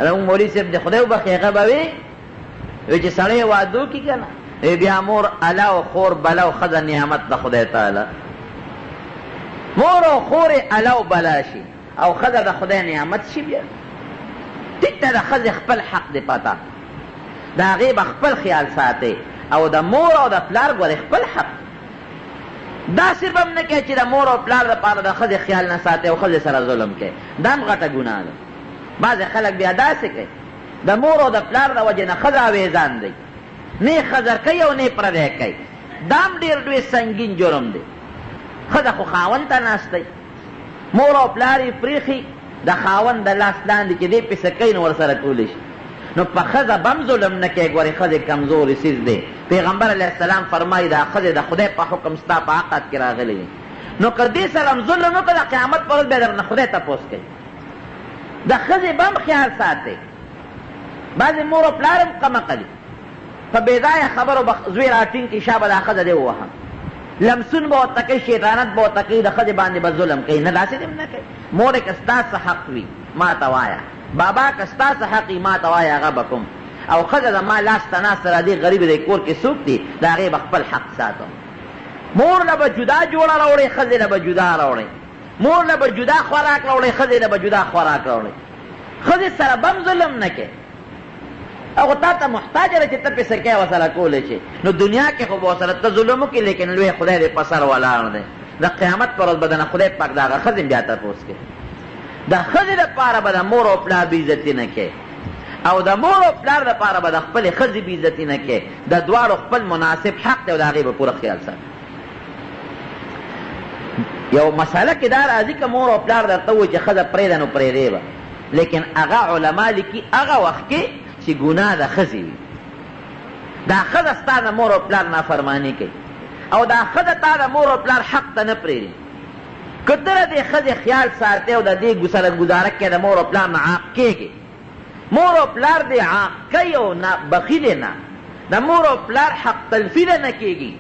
زموږ مولوي صاحب د خدای وبخي هغه به وي چې سړی واده وکړي که نه بیا مور اله او خور بله او ښځه نعمت د خدای تعالی مور او خور اله او بلا شي او ښځه د خدای نعمت شي بیا ټیک ته د ښځې خپل حق دی پته د هغې به خپل خیال ساتي او د مور او د پلار ګورې خپل حق داسې به هم نه کوي چې د مور او پلار دپاره د ښځې خیال نه ساتي او ښځې سره ظلم کوي دا هم غټه ګناه ده بعضې خلک بیا داسې کوي د مور او د پلار د وجې نه ښځه اویزان دی نه یې ښځه کوي او نه یې پردی کوي دا هم ډېر ډېر سنګین جرم دی ښځه خو خاوند ته ناستی مور او پلار یې پرېښي د خاوند د لاس لاندې چې دی پې څه کوي نو ورسره کولی شي نو په ښځه بم ظلم نه کوي. ګورې ښځې کمزورې څیز دی. پیغمبر علیه السلام فرمایي دا ښځې د خدای په حکم ستا په عقد کې راغلی دي، نو که دې سره هم ظلم وکړه د قیامت په ورځ بیا درنه خدای تپوس کوي. د ښځې به هم خیال ساتئ. بعضې مور و پلار هم قمقلي په بېځایه خبرو به زوی راټینګ کړي، شا به دا ښځه دې ووهم، لمسون به ورته کوي، شیطانت به ورته کوي، د ښځې باندې به ظلم کوي. نه داسې دې هم نه کوي. مورې که ستا څه حق وي ما ته وایه، بابا که ستا څه حق وي ما ته وایه، هغه به کوم. او ښځه زما لاس ته ناسته را دي غریب دی کور کې څوک دي، د هغې به خپل حق ساتم. مور له به جدا جوړه راوړئ، ښځې له به جدا راوړئ. مور له به جدا خوراک راوړئ، ښځې له به جدا خوراک راوړئ. ښځې سره به هم ظلم نه کوي. هغه تا ته محتاجه ده چې ته پې څه کوې ورسره کولی شي. نو دنیا کې خو به ورسره ته ظلم وکړي، لیکن لوی خدای دې په سر ولاړ دی. د قیامت پر ورځ به د نه خدای پاک د هغه ښځې بیا تپوس کوي. د ښځې دپاره به د مور او پلار بېعزتي نه کوي، او د مور او پلار دپاره به د خپلې ښځې بېعزتي نه کوي. د دواړو خپل مناسب حق دی او د هغې به پوره خیال ساتي. یو مسله کې دا راځي که مور او پلار درته ووایي چې ښځه پرېږده نو پرېږدې به، لیکن هغه علما لیکي هغه وخت کې چې ګناه د ښځې وي. دا ښځه ستا د مور او پلار نافرماني کوي او دا ښځه تا د مور او پلار حق ته نه پرېږدي. که ته د دې ښځې خیال ساتې او د دې سره ګزاره کوې د مور او پلار نه عاق کېږي، مور او پلار دې عاق کوي او نه بخیلې نه، د مور او پلار حق تلفي نه کېږي،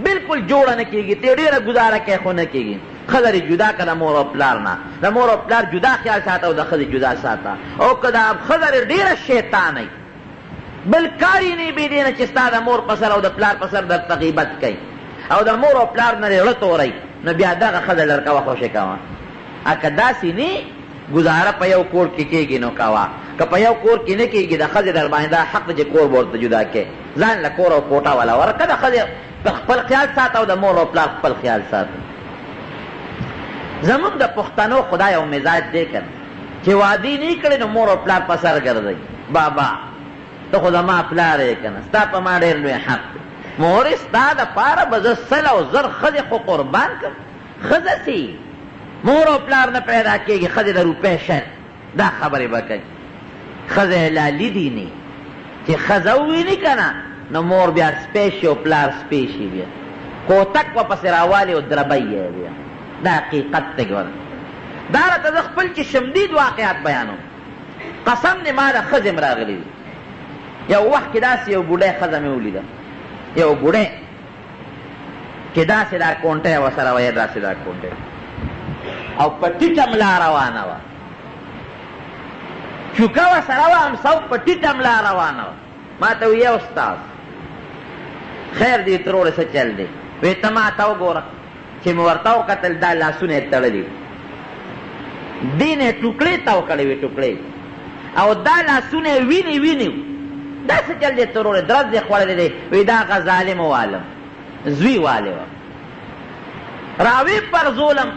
بلکل جوړه نه کېږي، ته ډېره ګزاره کوې خو نه کېږي. ښځه دې جدا که د مور او پلار نه، د مور او پلار جدا خیال ساته او د ښځې جدا ساته. او که د ښځه دې ډېره شیطانه وي، بل کار یې نه بې دې نه چې ستا د مور په سر او د پلار په سر درته غیبت کوي او د مور او پلار نه دې زړه توروي، نو بیا دغه ښځه لر کوه خوشې کوه. که داسې نه ګزاره په یو کور کې کېږي نو کوه، که په یو کور کې نه کېږي د ښځې در باندې دا حق دی چې کور به ورته جدا کوې. ځان له کور او کوټه والا ورکه، د ښځې خپل خیال ساته او د مور او پلار خپل خیال ساته. زمونږ د پښتنو خدای او مزاج دی که چې وادي نه کړی نو مور او پلار په سر ګرځوي. بابا ته خو زما پلار یې که نه، ستا په ما ډېر لوی حق دی. مورې ستا دپاره به زه سل او زر ښځې خو قربان کړم. ښځه سي مور او پلار نه پیدا کېږي، ښځې د روپۍ شر دا خبرې به کوي. ښځه حلالي دي نه چې ښځه وویني که نه نو مور بیا سپی شي او پلار سپی شي، بیا کوتک به پسې راوالي او دربی یې بیا. دا حقیقت دی. ګوره دا راته زه خپل چې شمدید واقعات بیانوم، قسم دې ما د ښځې م راغلي دي. یو وخت کې داسې یو بوډۍ ښځه مې ولیده، یو بوډۍ چې داسې دا کونټۍ ورسره وه، داسې دا کونټۍ او په ټیټه ملا روانه وه، چوکه ورسره وه، همسه په ټیټه ملا روانه وه. ما ته ویې استاد خیر دې ترورې څه چل دی؟ وی ته ما ته وګوره. چې مې ورته وکتل دا لاسونه یې تړلي وي، دې نه یې ټوکړې تاو کړې وې، ټوکړې، او دا لاسونه یې وینې وینې وو. دا څه چل دی ترورې؟ درز یې خوړلی دی. وی دا هغه ظالم والم زوی والې وه، راوی پر ظلم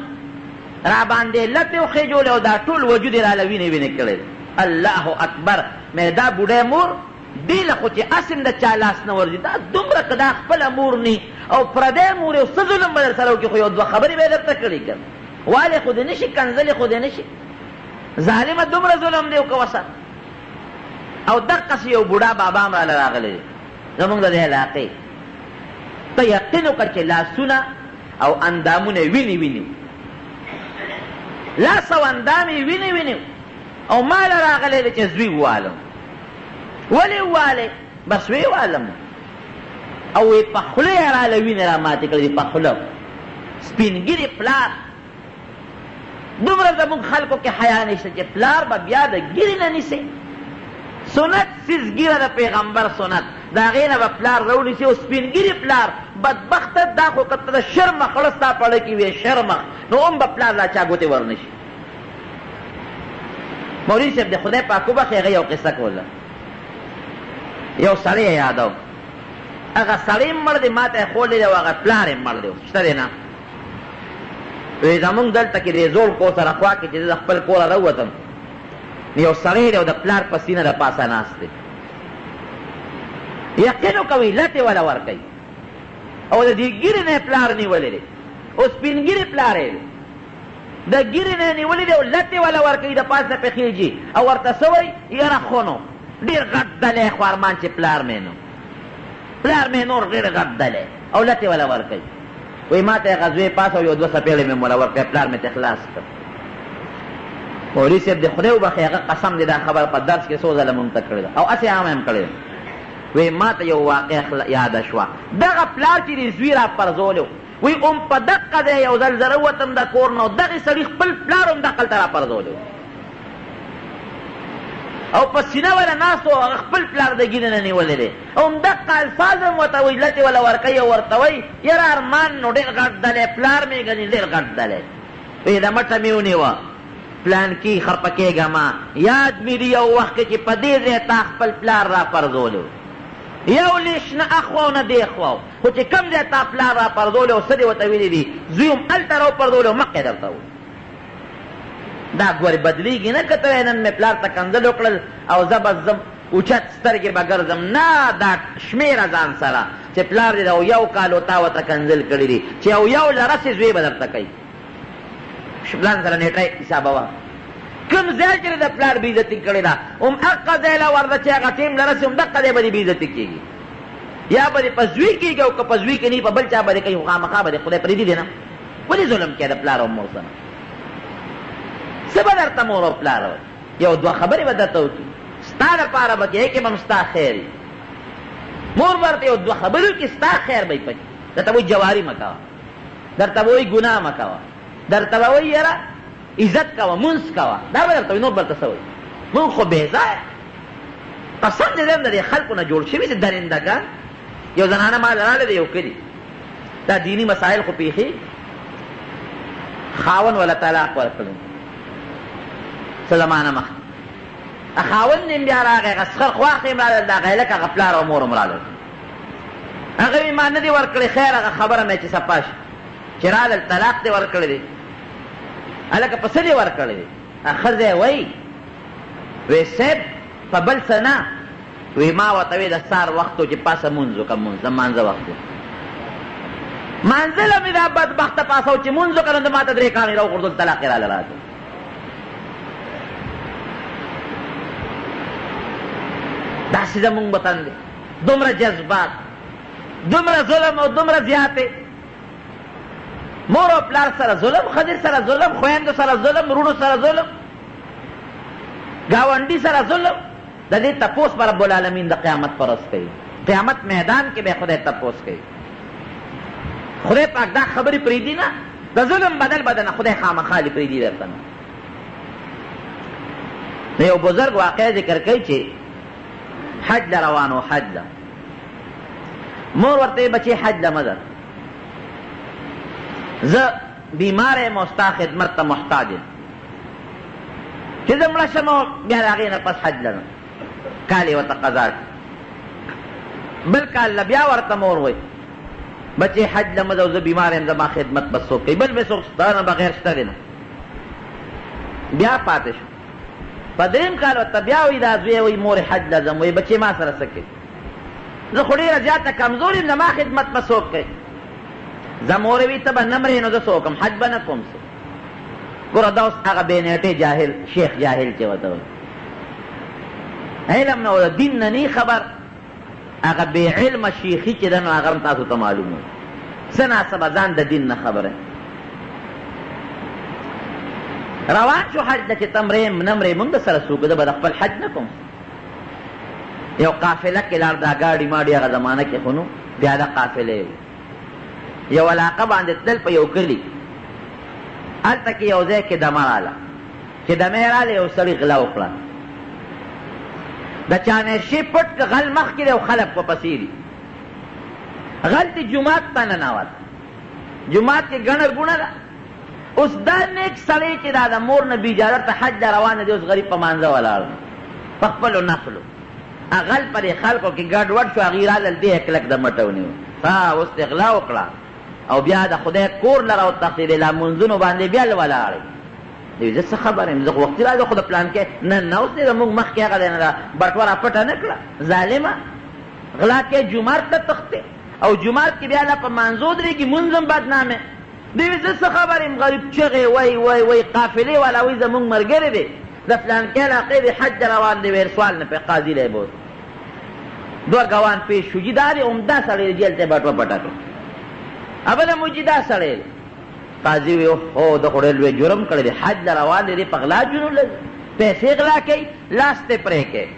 را باندې لتې وخېجولې او دا ټول وجود یې راله وینې وینې کړی. الله اکبر. مې دا بوډۍ مور دې له خو چې اسم د چا لاس نه ورځي، دا دومره که دا خپله مور نی او پردی مور یو څه ظلم به در سره وکړي، خو یو دوه خبرې به یې درته کړي که والې خو دې نه شي، کنځلې خو دې نه شي. ظالمه دومره ظلم دی وکړه ورسره. او دقسې یو بوډا بابا هم راله راغلی دی زمونږ د دې علاقې. ته یقین وکړه چې لاسونه او اندامونه یې وینې وینې، لاس او اندام یې وینې وینې، او ما له راغلی دی چې زوی ووالم. ولې ووالې؟ بس وی والم. او وی په خوله یې راله وینې را ماتې کړې، په خوله. سپینګیري پلار، دومره زموږ خلکو کې حیا نشته چې پلار به بیا د ګیرې نه نیسي. سنت سیز ګیره د پیغمبر سنت، د هغې نه به پلار راونیسي. او سپینګیري پلار بدبخته دا خو که ته د شرمخ خړه ستا پړه کې وي شرمخ، نو هم به پلار لا چا ګوتې ورنشي. مولوي صاحب د خدای پاک وبخښي، هغه یو قصه کوله. یو سړی یې یادو، هغه سړی مړ دی، ما ته یې ښودلی دی، او هغه پلار یې مړ دی، شته دی نه. وی زمونږ دلته کې د زوړ کور سره خوا کې چې زه د خپل کوره راووتم، یو سړی دی او د پلار په سینه د پاسه ناست دی. یقین وکوئ لټې وله ورکوي، او د دې ګیرې نه یې پلار نیولی دی، او سپینګیري پلار یې دی، د ګیرې نه یې نیولی دی او لټې وله ورکوي، د پاس نه پې خېجي او ورته څه وایي؟ یاره خونو ډېر غټ دلی خو ارمان چې پلار مې نو پلار مې نور ډېر غټ دلی او لتې والا ورکوي وایي ما ته یې غزوې پاس او یو دوه څپېړې مې موله ورکوي پلار مې ته خلاص کړ مولوي صاحب د خدای وبخښي هغه قسم دی دا خبره په درس کې څو ځله مونږ ته کړې ده او هسې عامه هم کړې ده وایي ما ته یو واقعه یاده شوه دغه پلار چې د زوی را پرځولی وایي په دقه دی یو ځل زه راووتم د کور نه او دغې سړي خپل پلار هم دقلته را پرځولی او په سینه وله ناست و هغه خپل پلار د ګینې نه نیولی دی او همدقه الفاظ هم ورته وایي لتې وله ورکوي او ورته وایي یاره ارمان نو ډېر غټ دلی پلار مې ګنې ډېر غټ دلی وایي د مټه مې ونیوه پلان کی خرپکېږه ما یاد مې دي یو وخت کې چې په دې ځای تا خپل پلار را پرځولی یو لیش نه اخوا او نه دې خوا خو چې کوم ځای تا پلار را پرځولی او څه دې ورته ویلي دي زوی هم هلته را وپرځولی او مخکې درته و دا ګورې بدلېږي نه که ته وایې نن مې پلار ته کنځل وکړل او زه به ځم اوچت سترګې به ګرځم نه دا شمېره ځان سره چې پلار دې او یو کال او تا ورته کنځل کړي دي چې یو لرسې زوی به درته کوي ځان سره نیټه حسابوه کوم ځای چې د پلار بېعزتي کړې ده هم هغه ځای له ورده چې هغه ټیم لرسې هم دقه ځای به دې بېعزتي کېږي یا به دې په زوی کېږي او که په زوی کې نه په بل چا به دې کوي خو خامخا به دې خدای پرېږدي دی نه ولې ظلم کوې د پلار او مور سره څه به درته مور او پلار یو دوه خبرې به درته وکړي ستا دپاره به کې کې به هم ستا خیر وي مور به درته یو دوه خبرې وکړي ستا خیر به یې پکې درته وایي جواري مه کوه درته به وایي ګناه مه کوه درته به وایي یاره عزت کوه مونځ کوه دا به درته وایي نور به درته څه وایي مونږ خو بېځایه قسم دې درم د دې خلکو نه جوړ شوي دي درندګان یو زنانه ما راغلی دی یو کلي دا دیني مسایل خو پېښې خاوند وله طلاق ورکړی څه زمانه مخکې خاوند نیم بیا راغی هغه سخر خواښې هم راغلل د هغه هلک هغه پلار او مور هم راغلل هغه وایي ما نه دي ورکړی خیر هغه خبره مې چې صفا شي چې راغلل طلاق دې ورکړی دی هلکه په څه دې ورکړی دی ښځی وایي وی صاحب په بل څه نه وی ما ورته وی د سهار وخت و چې پاسه مونځ وکړه مونځ د مانځه وخت و مانځله مې دا بدبخته پاسه و چې مونځ وکړه نو د ما ته 3 کاڼي راوغورځول طلاق یې راله راته داسې زمونږ وطن دی دومره جذبات دومره ظلم او دومره زیاتې مور او پلار سره ظلم ښځې سره ظلم خویندو سره ظلم وروڼو سره ظلم ګاونډي سره ظلم د دې تپوس به رب العالمین د قیامت پر ورځ کوي قیامت میدان کې به خدای تپوس کوي خدای پاک دا خبرې پرېږدي نه د ظلم بدل به نه خدای خامخا دې پرېږدي درته نه نو یو بزرګ واقعه ذکر کوي چې حج له روان و حج له مور ورته بچې حج له مه ځه زه بیمار یم او ستا خدمت ته محتاج یم چې زه مړه شم او بیا د هغې نه پس حج لرم کال یې ورته قضا کړ بل کال له بیا ورته مور وایي بچې حج له مه ځه او زه بیمار یم زما خدمت به څوک کوي بل به څوک ستا نه بغیر شته دی نه بیا پاتې شو په 3 کال ورته بیا وایي دا زوی وایي مور حج له ځم وایي بچې ما سره څه کوي زه خو ډېره زیاته کمزور یم زما خدمت به څوک کوي زه مورې وي ته به نه مرې نو زه څه وکړم حج به نه کوم څه ګوره دا اوس هغه بېنیټې جاهل شیخ جاهل چې ورته وایي علم نه او د دین نه نی خبر هغه بې علمه شیخي چې ده نو هغه هم تاسو ته معلوم وي څه ناڅه به ځان د دین نه خبره روان شو حج ته چې ته مرې نه مرې مونږ د سره څوک ده به د خپل حج نه کوم یو قافله کې لاړ دا ګاډي ماډي هغه زمانه کې خو نو بیا د قافلې یو علاقه باندې تلل په یو کلي هلته کې یو ځای کې دمه راله چې دمې راله یو سړي غلا وکړه د چانشي پټ که غل مخکې دی او خلک په پسې دي غل دې جومات ته ننوت جومات کې ګڼه ګوڼه ده اوس دا نیک سړی چې دا د مور نه بې اجازته حج ته روانه دی اوس غریب په مانځه ولاړ په خپلو نفلو غل پر خلکو کې ګډوډ شو هغې رالل دې کلک د مټه ونیو اوس دې غلا وکړه او بیا د خدای کور لره وتښتېدې لا منځونو باندې بیا ولاړې دوی زه څه خبر یم زه خو وختي راځه خو د پلان کې نه اوس دې زموږ مخکې هغه دی نه ده بټوره پټه نه کړه ظالمه غلا کې جومات ته تښتې او جومات کې بیا لا په مانځو درېږي مونځ هم بدنامې دوی زه څه خبر یم غریب چغې وای وای وای قافلې والا وایي زموږ ملګری دی د فلانکې علاقې د حج روان دی ویل سوال نه پې قاضي لی بوت دوه ګوان پیش شو جي دا دی عمده سړی دی جیل ته بټوه پټه کړ ابله مجده سړی دی قاضي وی هو د خو ډېر لوی جرم کړی دی حج له روان دی په غلا جنون لګي پیسې غلا کوي لاس ته پرې کوي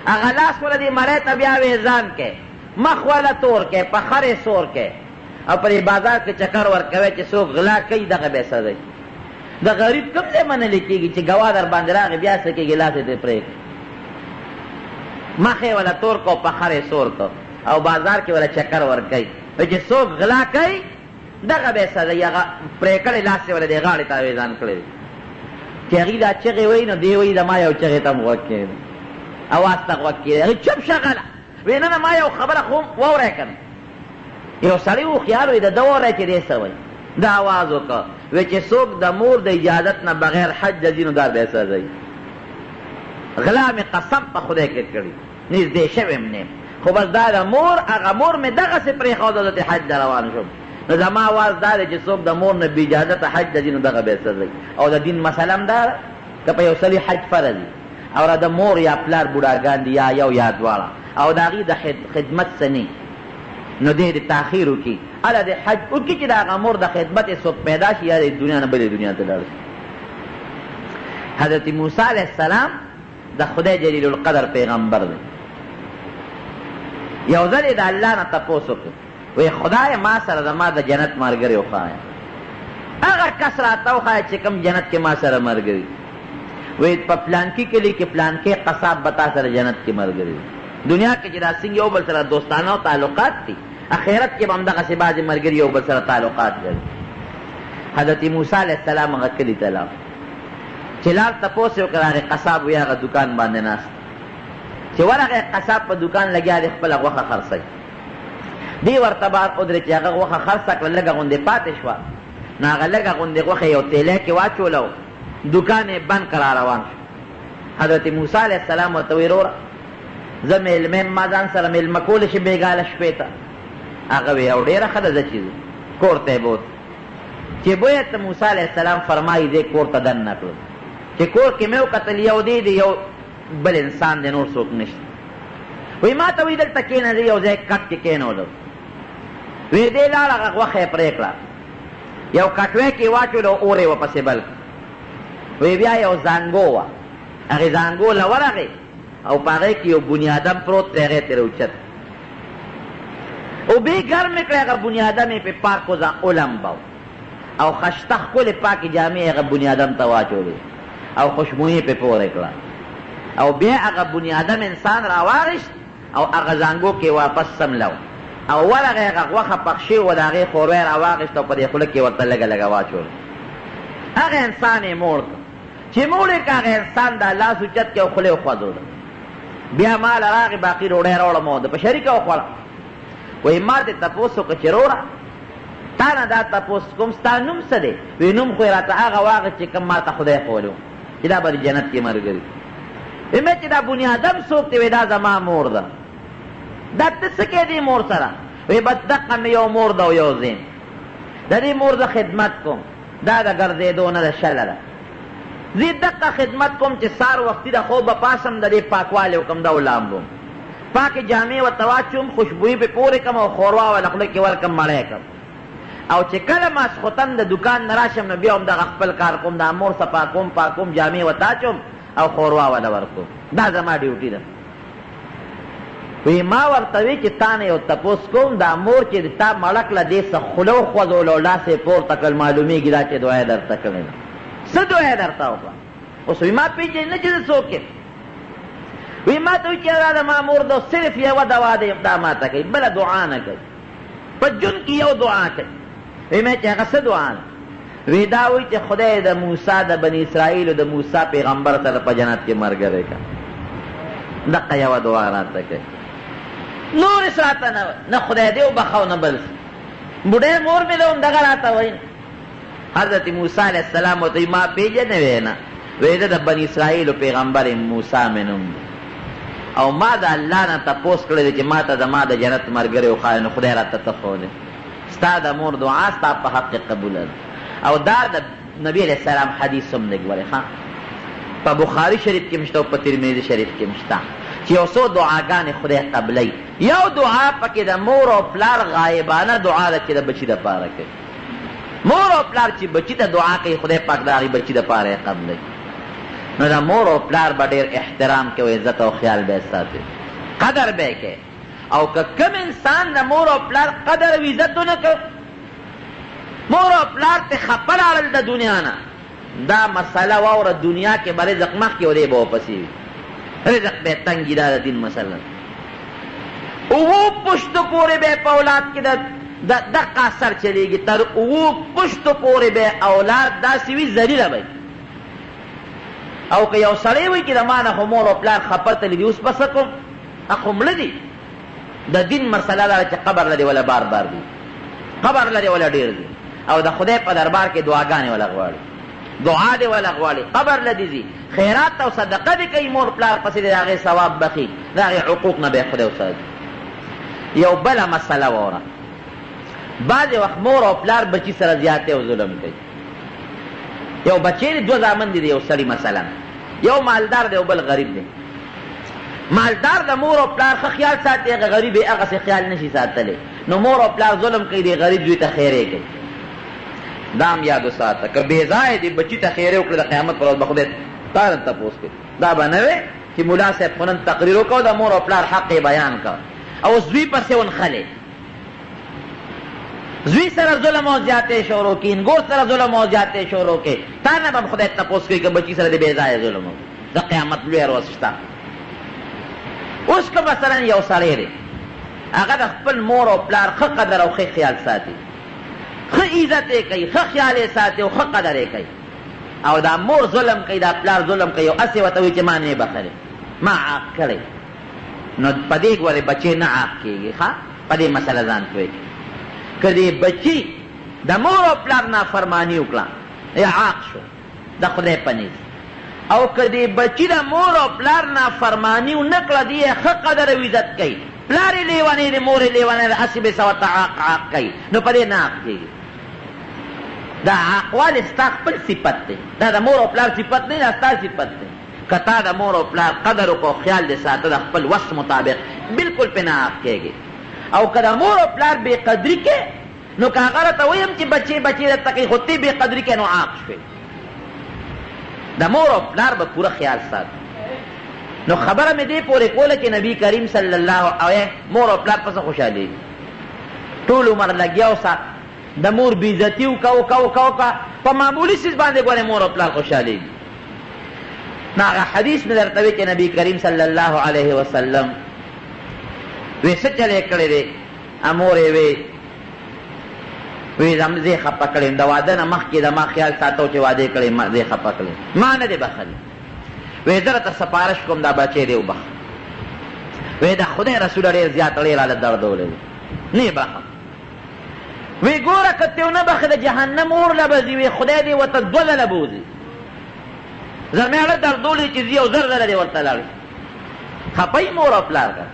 هغه لاس والا دی مړی ته بیا ویزان کوي مخ والا تور کوي په خرې سور کوي او په بازار کې چکر ورکوي چې څوک غلا کوي دغه به سزا د غریب کوم ځای منلی کېږي چې ګواه در باندې راغی بیا څه کېږي لاس یې ترې پرې مخې والا تور کو په خرې سور کو او بازار کې والا چکر ورکوي چې څوک غلا کوي دغه به سزا هغه پرې کړی لاس یې والا دی غاړې ته ویزان کړی چې هغې دا چغې وایي نو دی وایي د ما یو چغې ته م غوږ کېږي اواز ته غوږ کېږي هغې چپ شه غله وی نه نه ما یو خبره خو واوری که نه یو سړی و خیال وی د ده واوری چې دی څه وایي دا آواز وکړه وی چې څوک د مور د اجازت نه بغیر حج ته ځي نو دا به سزا غلا مې قسم په خدای کې کړي نږدې شوی م نیم خو بس دا د مور هغه مور مې دغسې پرېښوده زه حج ته روان شوم نو زما آواز دا دی چې څوک د مور نه بې اجازته حج ته ځي نو دغه به سزا او د دین مسله هم دا ده که په یو سړي حج فرض وي او د مور یا پلار بوډاګان دي یا یو یا دواړه او د هغې د خدمت څه نه نو دی د تاخیر وکړي هله د حج وکړي چې د هغه مور د خدمت یې څوک پیدا شي یا د دنیا نه بلې دنیا ته لاړ شي حضرت موسی علیه السلام د خدای جلیل القدر پیغمبر دی یو ځل یې د الله نه تپوس وکړ وی خدای ما سره زما د جنت ملګری وښایه هغه کس راته وښایه چې کوم جنت کې ما سره ملګري وی په پلانکي کلي کې پلانکې قصاب به تا سره جنت کې ملګري دنیا کې چې دا څنګه یو بل سره دوستانه تعلقات دي اخرت کې به هم دغسې بعضې ملګري یو بل سره تعلقات لري حضرت موسی علیه السلام هغه کلي ته لاړ چې لاړ تپوس یې وکړ هغې قصاب وی هغه دوکان باندې ناست چې ورغی قصاب په دوکان لګیا دی خپله غوښه خرڅوي دی ورته بار ودرېد چې هغه غوښه خرڅه کړه لږه غوندې پاتې شوه نو هغه لږه غوندې غوښه یو تیلی کې واچوله دوکان یې بند کړه روان شو حضرت موسی علیه السلام ورته وی وروره زه میلمه ما ځان سره میلمه کولی شي بېګاله شپې ته هغه وی او ډېره ښه ده زه چې کور ته یې بوت چې بویه ته موسی علیه السلام فرمایي دی کور ته دننه کړو چې کور کې مې وکتل یو دی یو بل انسان دی نور څوک نشته وی ما ته وی دلته کښېنه زه یو ځای کټ کې کښېنولو وی دی لاړ هغه غوښه یې پرې کړه یو کټوی کې یې واچولو اور یې ورپسې بل وی بیا یو زانګو وه هغې زانګو له ورغې او په هغې کې یو بنیادم پروت دی هغې ترې اوچت اوبې ګرمې کړې هغه بنیادم یې پې پاک ولمبو او خشته ښکلې پاکې جامې هغه بنیادم ته واچولې او خوشبویي پې پورې کړه او بیا هغه بنیادم انسان راواغېشت او هغه زانګو کې واپس سملو او ورغې هغه غوښه پخ شوې وه د هغې خوروی راواغېشت او په دې خوله کې ورته لږه لږه واچول هغه انسان یې موړ کړ چې موړ یې که هغه انسان دا لاس اوچت کړ او خوله یې وخوځوله بیا ما له راغې باقي ډوډۍ راوړم او د په شریکه وخوړه وایي ما دې تپوس وکړه چې وروره تا نه دا تپوس کوم ستا نوم څه دی وایي نوم خو یې راته هغه واغې چې کوم ما ته خدای ښولی و چې دا به د جنت کې ملګري وایي مې چې دا بنیادم څوک دی وایي دا زما مور ده دا ته څه کوې دې مور سره وایي بس دقه مې یو مور ده او یو زین د دې مور زه خدمت کوم دا د ګرځېدو نه ده شله ده زه دقه خدمت کوم چې سار وختي د خوبه پاسم د دې پاکوالی وکړم دا ولامبم پاکې جامې ورته واچوم خوشبویي پې پورې کړم او ښوروا وله خوله کې ورکړم مړی کړم او چې کله ماسخوتن د دوکان نه راشم نو بیا هم دغه خپل کار کوم د مور صفا کوم پاکوم جامې ورته اچوم او ښوروا وله ورکوم دا زما ډیوټي ده وی ما ورته وی چې تا نه یو تپوس کوم دا مور چې تا مړک له دې څه خوله وخوځولو او لاس یې پورته کړل معلومېږي دا چې دعا یې درته کړې ده څه دعا یې درته وکړه اوس وی ما پېژنې نه چې زه څوک یم وی ما ته وی چې دا د ما مور ده صرف یوه دوا ده دا ما ته کوي بله دعا نه کوي په ژوند کې یو دعا کوي وی مې چې هغه څه دعا نه وی دا وی چې خدای د موسی د بني اسرائیلو د موسی پیغمبر سره په جنت کې ملګری کړه دقه یوه دعا راته کوي نور هېڅ راته نه خدای دې وبخه نه بل بوډۍ مور مې ده هم دغه راته وایي حضرت موسی علیه السلام ورته ما پېژنې وی نه وی ده د بني اسرائیلو پیغمبر موسی مې نوم دی او ما د الله نه تپوس کړی دی چې ما ته زما د جنت ملګری وښایه نو خدای راته ته ښودی ستا د مور دعا ستا په حق کې قبوله ده او دا د نبي علیه السلام حدیث هم دی ګورې ښه په بخاری شریف کې مشته او په ترمذی شریف کې مشته چې یو څو دعاګانې خدای قبلی. یو دعا پکې د مور او پلار غایبانه دعا ده چې د بچي دپاره کوي. مور او پلار چې بچي ته دعا کوي خدای پاک د هغې بچي دپاره یې قبلی. نو د مور او پلار به ډېر احترام کوي، عزت او خیال به یې ساتي، قدر به یې کوي. او که کم انسان د مور او پلار قدر او عزت ونه کړ، مور او پلار ته خپه لاړل د دنیا نه، دا مسله واوره دنیا کې به رزق مخکې و دی به ورپسې وي، رزق به یې تنګي. دا د دین مسله اوو پشتو پورې به په اولاد کې دقه اثر چلیږي، تر اوو پشتو پورې به اولاد داسې وي ذلیله به. او که یو سړی وایي چې د ما نه خو مور او پلار خپه تلي دي، اوس به څه کوم؟ خو مړه دي. د دین مسله دا چې قبر لري ولا بار بار دي، قبر لري ولا ډېر دي، او د خدای په دربار کې دعاګانې ولا غواړي، دعا دې ولا غواړي، قبر لدی دي، خیرات او صدقه دې کوي، مور پلار پسې د هغې ثواب بخي، د هغې حقوق نه به خدای وساتي. یو بله مسله واوره، بعضې وخت مور او پلار بچي سره زیاتی او ظلم کوي. یو بچی دی، دوه زامن دي د یو سړي مثلا، یو مالدار دی او بل غریب دی. مالدار د مور او پلار ښه خیال ساتي، هغه غریب یې هغسې خیال نشي ساتلی، نو مور او پلار ظلم کوي، دی غریب زوی ته خیرې کوي. دا هم یاد وساته، که بې ځایه دې بچي ته خیرې وکړې د قیامت پر ورځ به خدای تا نه تپوس کوي. دا به نه وی چې ملا صاحب خو نن تقریر وکړو د مور او پلار حق یې بیان کړ، او زوی پسې ونښلې، زوی سره ظلم او زیاتې شروع کړي، انګور سره ظلم او زیاتې شروع کړي، تا نه به خدای تپوس کوي که بچي سره دې بې ځایه ظلم وکړي. د قیامت لویه ورځ شته. اوس که مثلا یو سړی دی، هغه د خپل مور او پلار ښه قدر او ښه خیال ساتي، ښه عزت یې کوي، ښه خیال یې ساتي او ښه قدر یې کوي، او دا مور ظلم کوي، دا پلار ظلم کوي، او هسې ورته وایي چې ما نه یې بخلې، ما عاق کړی، نو په دې ولې بچی نه عاق کېږي. ښه، په دې مسله ځان پوه کړي. که دې بچي د مور او پلار نافرماني وکړه، یا عاق شو د خدای په نزد، او که دې بچي د مور او پلار نافرماني ونه کړه، دې یې ښه قدر او عزت کوي، پلار یې لیونی دی، مور یې لیونی دی، هسې به څه ورته عاق کوي، نو په دې نه عاق کېږي. دا عاقوالی ستا خپل صفت دی، دا د مور او پلار صفت نه دی، دا ستا صفت دی. که تا د مور او پلار قدر وکړو، خیال دې ساته د خپل وس مطابق، بلکل پې نه عاق کېږي. او که د مور او پلار بې قدري کې، نو که هغه راته ویم چې بچې درته کوي، خو تی بې قدري کې، نو عاق شوې. د مور او پلار به پوره خیال ساتي. نو خبره مې دې پورې کوله چې نبی کریم صلی الله علیه مور او پلار پسې خوشحالېږي، ټول عمر لګیا اوسه، د مور بېعزتي وکړه، په معمولي څیز باندې ګورې مور او پلار خوشحالېږي. نو هغه حدیث مې درته وی چې نبی کریم صلی الله علیه وسلم وی څه چلی کړی دی، مور یې وی زه خفه کړی، د واده نه مخکې د ما خیال ساتو چې واده یې کړی، زه خفه کړی، ما نه دی بخلي. وی زه راته سپارش کوم دا بچی دی وبخ. وی د خدای رسول ډېر زیات ډېر راله دردولی دی، نه یې بخم. وی ګوره که ته ونه بخې د جهنم اور له به ځي، وی خدای دې ورته دوه ځله بوځي، زه مېړه دردولی چې ځي او زر ځله دې ورته لاړ شي. خفه یې مور او پلار کا.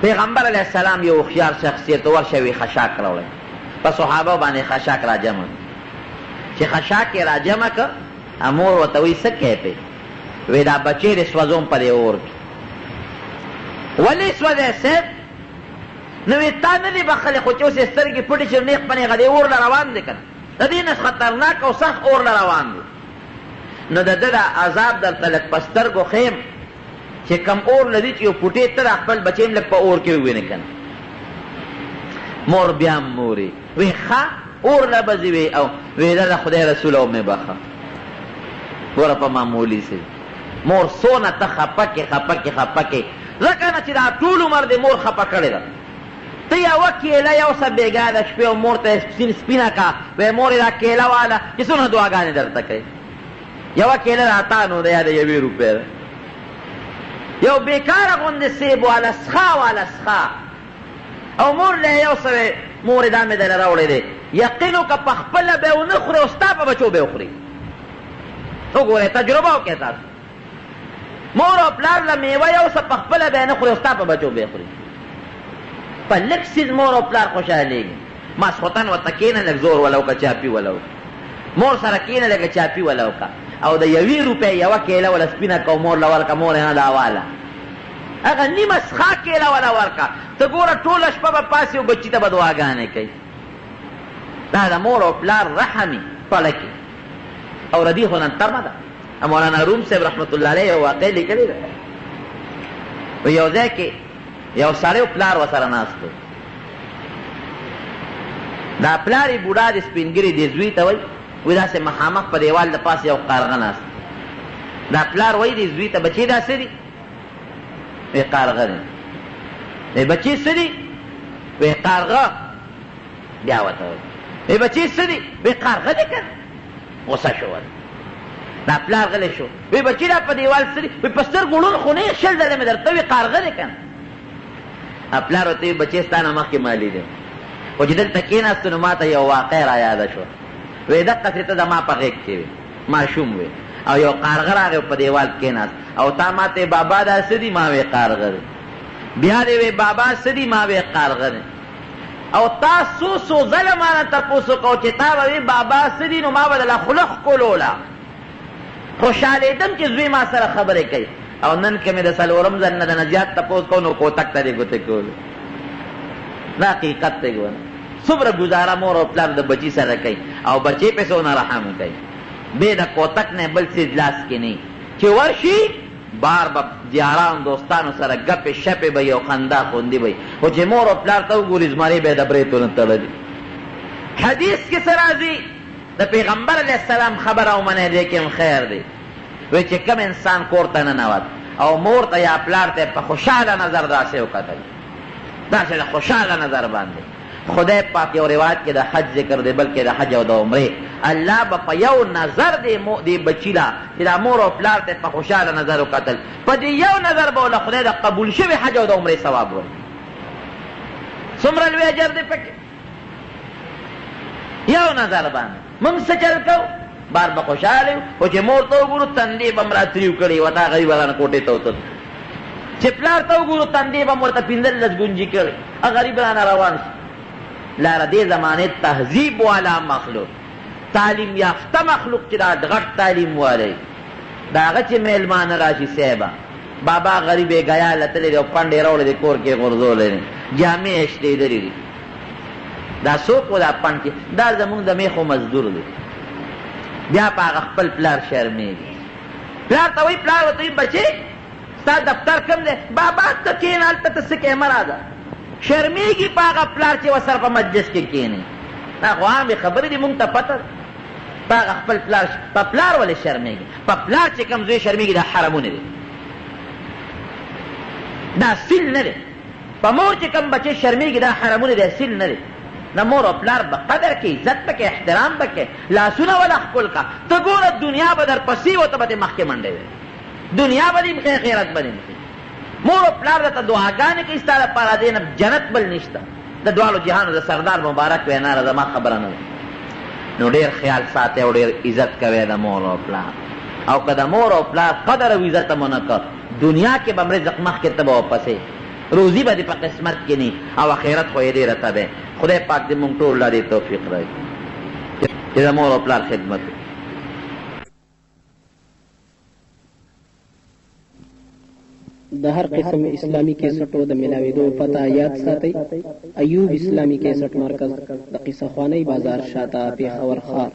پیغمبر علیه السلام یو هوښیار شخصیت ورشه وی خشاک راوړی، په صحابه باندې خشاک را جمع، چې خشاک یې را جمع کړ، مور ورته وایي څه کوې پې؟ وی دا بچی دې سوځوم په دې اور کې. ولې سوځی صاحب؟ نو وی تا نه دي بخلې، خو چې اوس یې سترګې پټې چې نیغ په نیغه دې اور له روان دی که نه، د دې نه خطرناک او سخت اور له روان دی. نو د ده دا عذاب درته لږ په سترګو ښیم چې کم اور لدی چې یو پوټې ته د خپل بچی هم لږ په اور کې ووینې که نه. مور بیا هم مورې وی ښه اور له به ځي، وی او وی دا د خدای رسول او مې بخه. ګوره په معمولي سي مور څونه ته خفه کې ځکه نه چې دا ټول عمر دې مور خفه کړې ده. ته یوه کیله یو څه بېګا ده شپې او مور ته سپینه کا، وی مور یې دا کیله واله چې څونه دعاګانې درته کوي. یوه کیله د اتانو ده یا د 1 روپۍ ده، یو بیکاره غوندې سیب والا سخا او مور له یو څه مورې دا مې دله راوړی دی، یقین وکړه په خپله به یې ونه خورې او ستا په بچو به یې وخوري. وګورئ تجربه وکړئ تاسو، مور او پلار له میوه یو څه په خپله به یې نه خوري او ستا په بچو به یې خوري. په لږ څیز مور او پلار خوشحالېږي. ماسخوتن ورته کښېنه لږ زور وله وکړه، چاپي وله وکړه، مور سره کښېنه لږه چاپي وله وکړه، او د 1 روپۍ یوه کیله وله سپینه کو مور له ورکه مور یې نه دا واله هغه نیمه څښا کیله وله ورکه ته ګوره ټوله شپه به پاسې او بچي ته به دعاګانې کوي دا د مور او پلار رحمي پړه کې او ردي خو نن تمه ده مولانا روم صاحب رحمت الله علیه یو واقع لیکلې ده و یو ځای کې یو سړی او پلار ورسره ناست و دا پلار یې بوډا د سپینګري د زوی ته وایي وایي داسې مخامخ په دیوال د پاسه یو کارغه ناست دا پلار وایي د زوی ته بچې داسې دي وایي کارغه دی وایي بچې څه دي وایي کارغه بیا ورته وایي وایي بچې څه دي وایي کارغه دی که غوسه شو دا پلار غلی شو وایي بچې دا په دیوال څه دي وایي په سترګو ړوند خو نه یې 20 ځله مې درته وایي کارغه دی که نه پلار ورته وایي بچې ستا نه مخکې مالي دی خو چې دلته کېناستو نو ما ته یو واقع را یاده شوه وایي دقسې ته زما په غېږ کې وې ماشوم وې او یو کارغه راغی په دیوال کېناست او تا ما ته بابا دا څه دي ما وې کارغه دی بیا دې وې بابا څه دي ما وې کارغه دی او تا څو ځله ما نه تپوس وکړو چې تا به وې بابا څه دي نو ما به دله خوله ښکلوله خوشحالېدم چې زوی ما سره خبرې کوي او نن که مې د 4م ځل نه دنه زیات تپوس کوو نو کوتک ته دې ګوتې کولو دا حقیقت دی ګوره څومره ګزاره مور او پلار د بچي سره کوي او بچې پې څونه رحم کوي بې د کوتک نه بل څیز لاس کې نه چې ورشي بار به یارانو دوستانو سره ګپې شپې به او خندا خوندي به خو چې مور او پلار ته وګوري زمرې به یې د برېتو نه تړلي حدیث کې څه راځي د پیغمبر علیه السلام خبره ومنئ دی کې هم خیر دی وایي چې کوم انسان کور ته ننوت او مور ته یا پلار ته په خوشحاله نظر داسې وکتل داسې د خوشحاله نظر باندې خدای پاک یو روایت کې د حج ذکر دی بلکې د حج او د عمرې الله به په یو نظر دی بچي لا چې دا مور او پلار ته په خوشحاله نظر وکتل په دې یو نظر به له خدای د قبول شوي حج او د عمرې ثواب ورکړي څومره لوی اجر دی پکې یو نظر باندې موږ څه چل کوو بار به خوشحاله یو خو چې مور ته وګورو تندې به م راتریو کړي و دا غریبانه کوټې ته وتل چې پلار ته وګورو تندې به م ورته 15 ګونجي کړي غریبانه روان شي لاره دې زمانې تهذیب والا مخلوق تعلیم یافته مخلوق چې دا غټ تعلیم والی د هغه چې میلمانه راشي صاحبه بابا غریب یې ګیا لتلی دی او پنډې راوړی دی کور کې یې غورځولی دی جامې یې شتېدلې دي دا څوک و دا پنډ کې دا زمونږ د میخو مزدور دی بیا په هغه خپل پلار شرمېږي پلار ته وایي پلار ورته وایي بچې ستا دفتر کم دی بابا ته کښېنه هلته ته څه کوې مه راځه شرمېږي په هغه پلار چې ورسره په مجلس کې کښېني دا خو عامې خبرې دي مونږ ته پته ده په هغه خپل پلار په پلار ولې شرمېږي په پلار چې کوم زوی شرمېږي دا حرمونه دي دا سیل نه دی په مور چې کوم بچې شرمېږي دا حرمونه دی سیل نه دی د مور او پلار به قدر کې عزت پکې احترام پکې لاسونه وله ښکل کا ته ګوره دنیا به در پسې و ته به دې مخکې منډې وې دنیا به دې مخې خیرت به دې مخې مور او پلار درته دعاګانې کوي ستا لپاره دې نه جنت بل نشته د دواړو جهانو د سردار مبارک وینا ده زما خبره نه ده نو ډېر خیال ساتئ او ډېر عزت کوئ د مور او پلار او که د مور او پلار قدر او عزت مو نه کړ دنیا کې به م رزق مخکې ته به واپسې روزي به دې په قسمت کې نه او آخرت خو یې ډېره تبې خدای پاک دې مونږ ټول لا دې توفیق راکړي چې د مور او پلار خدمت وکړي د هر قسم اسلامی کیسټو د ملاویدو پته یاد ساتئ ایوب اسلامی کیسټ مرکز د قصه خوانی بازار شاته پیښور ښار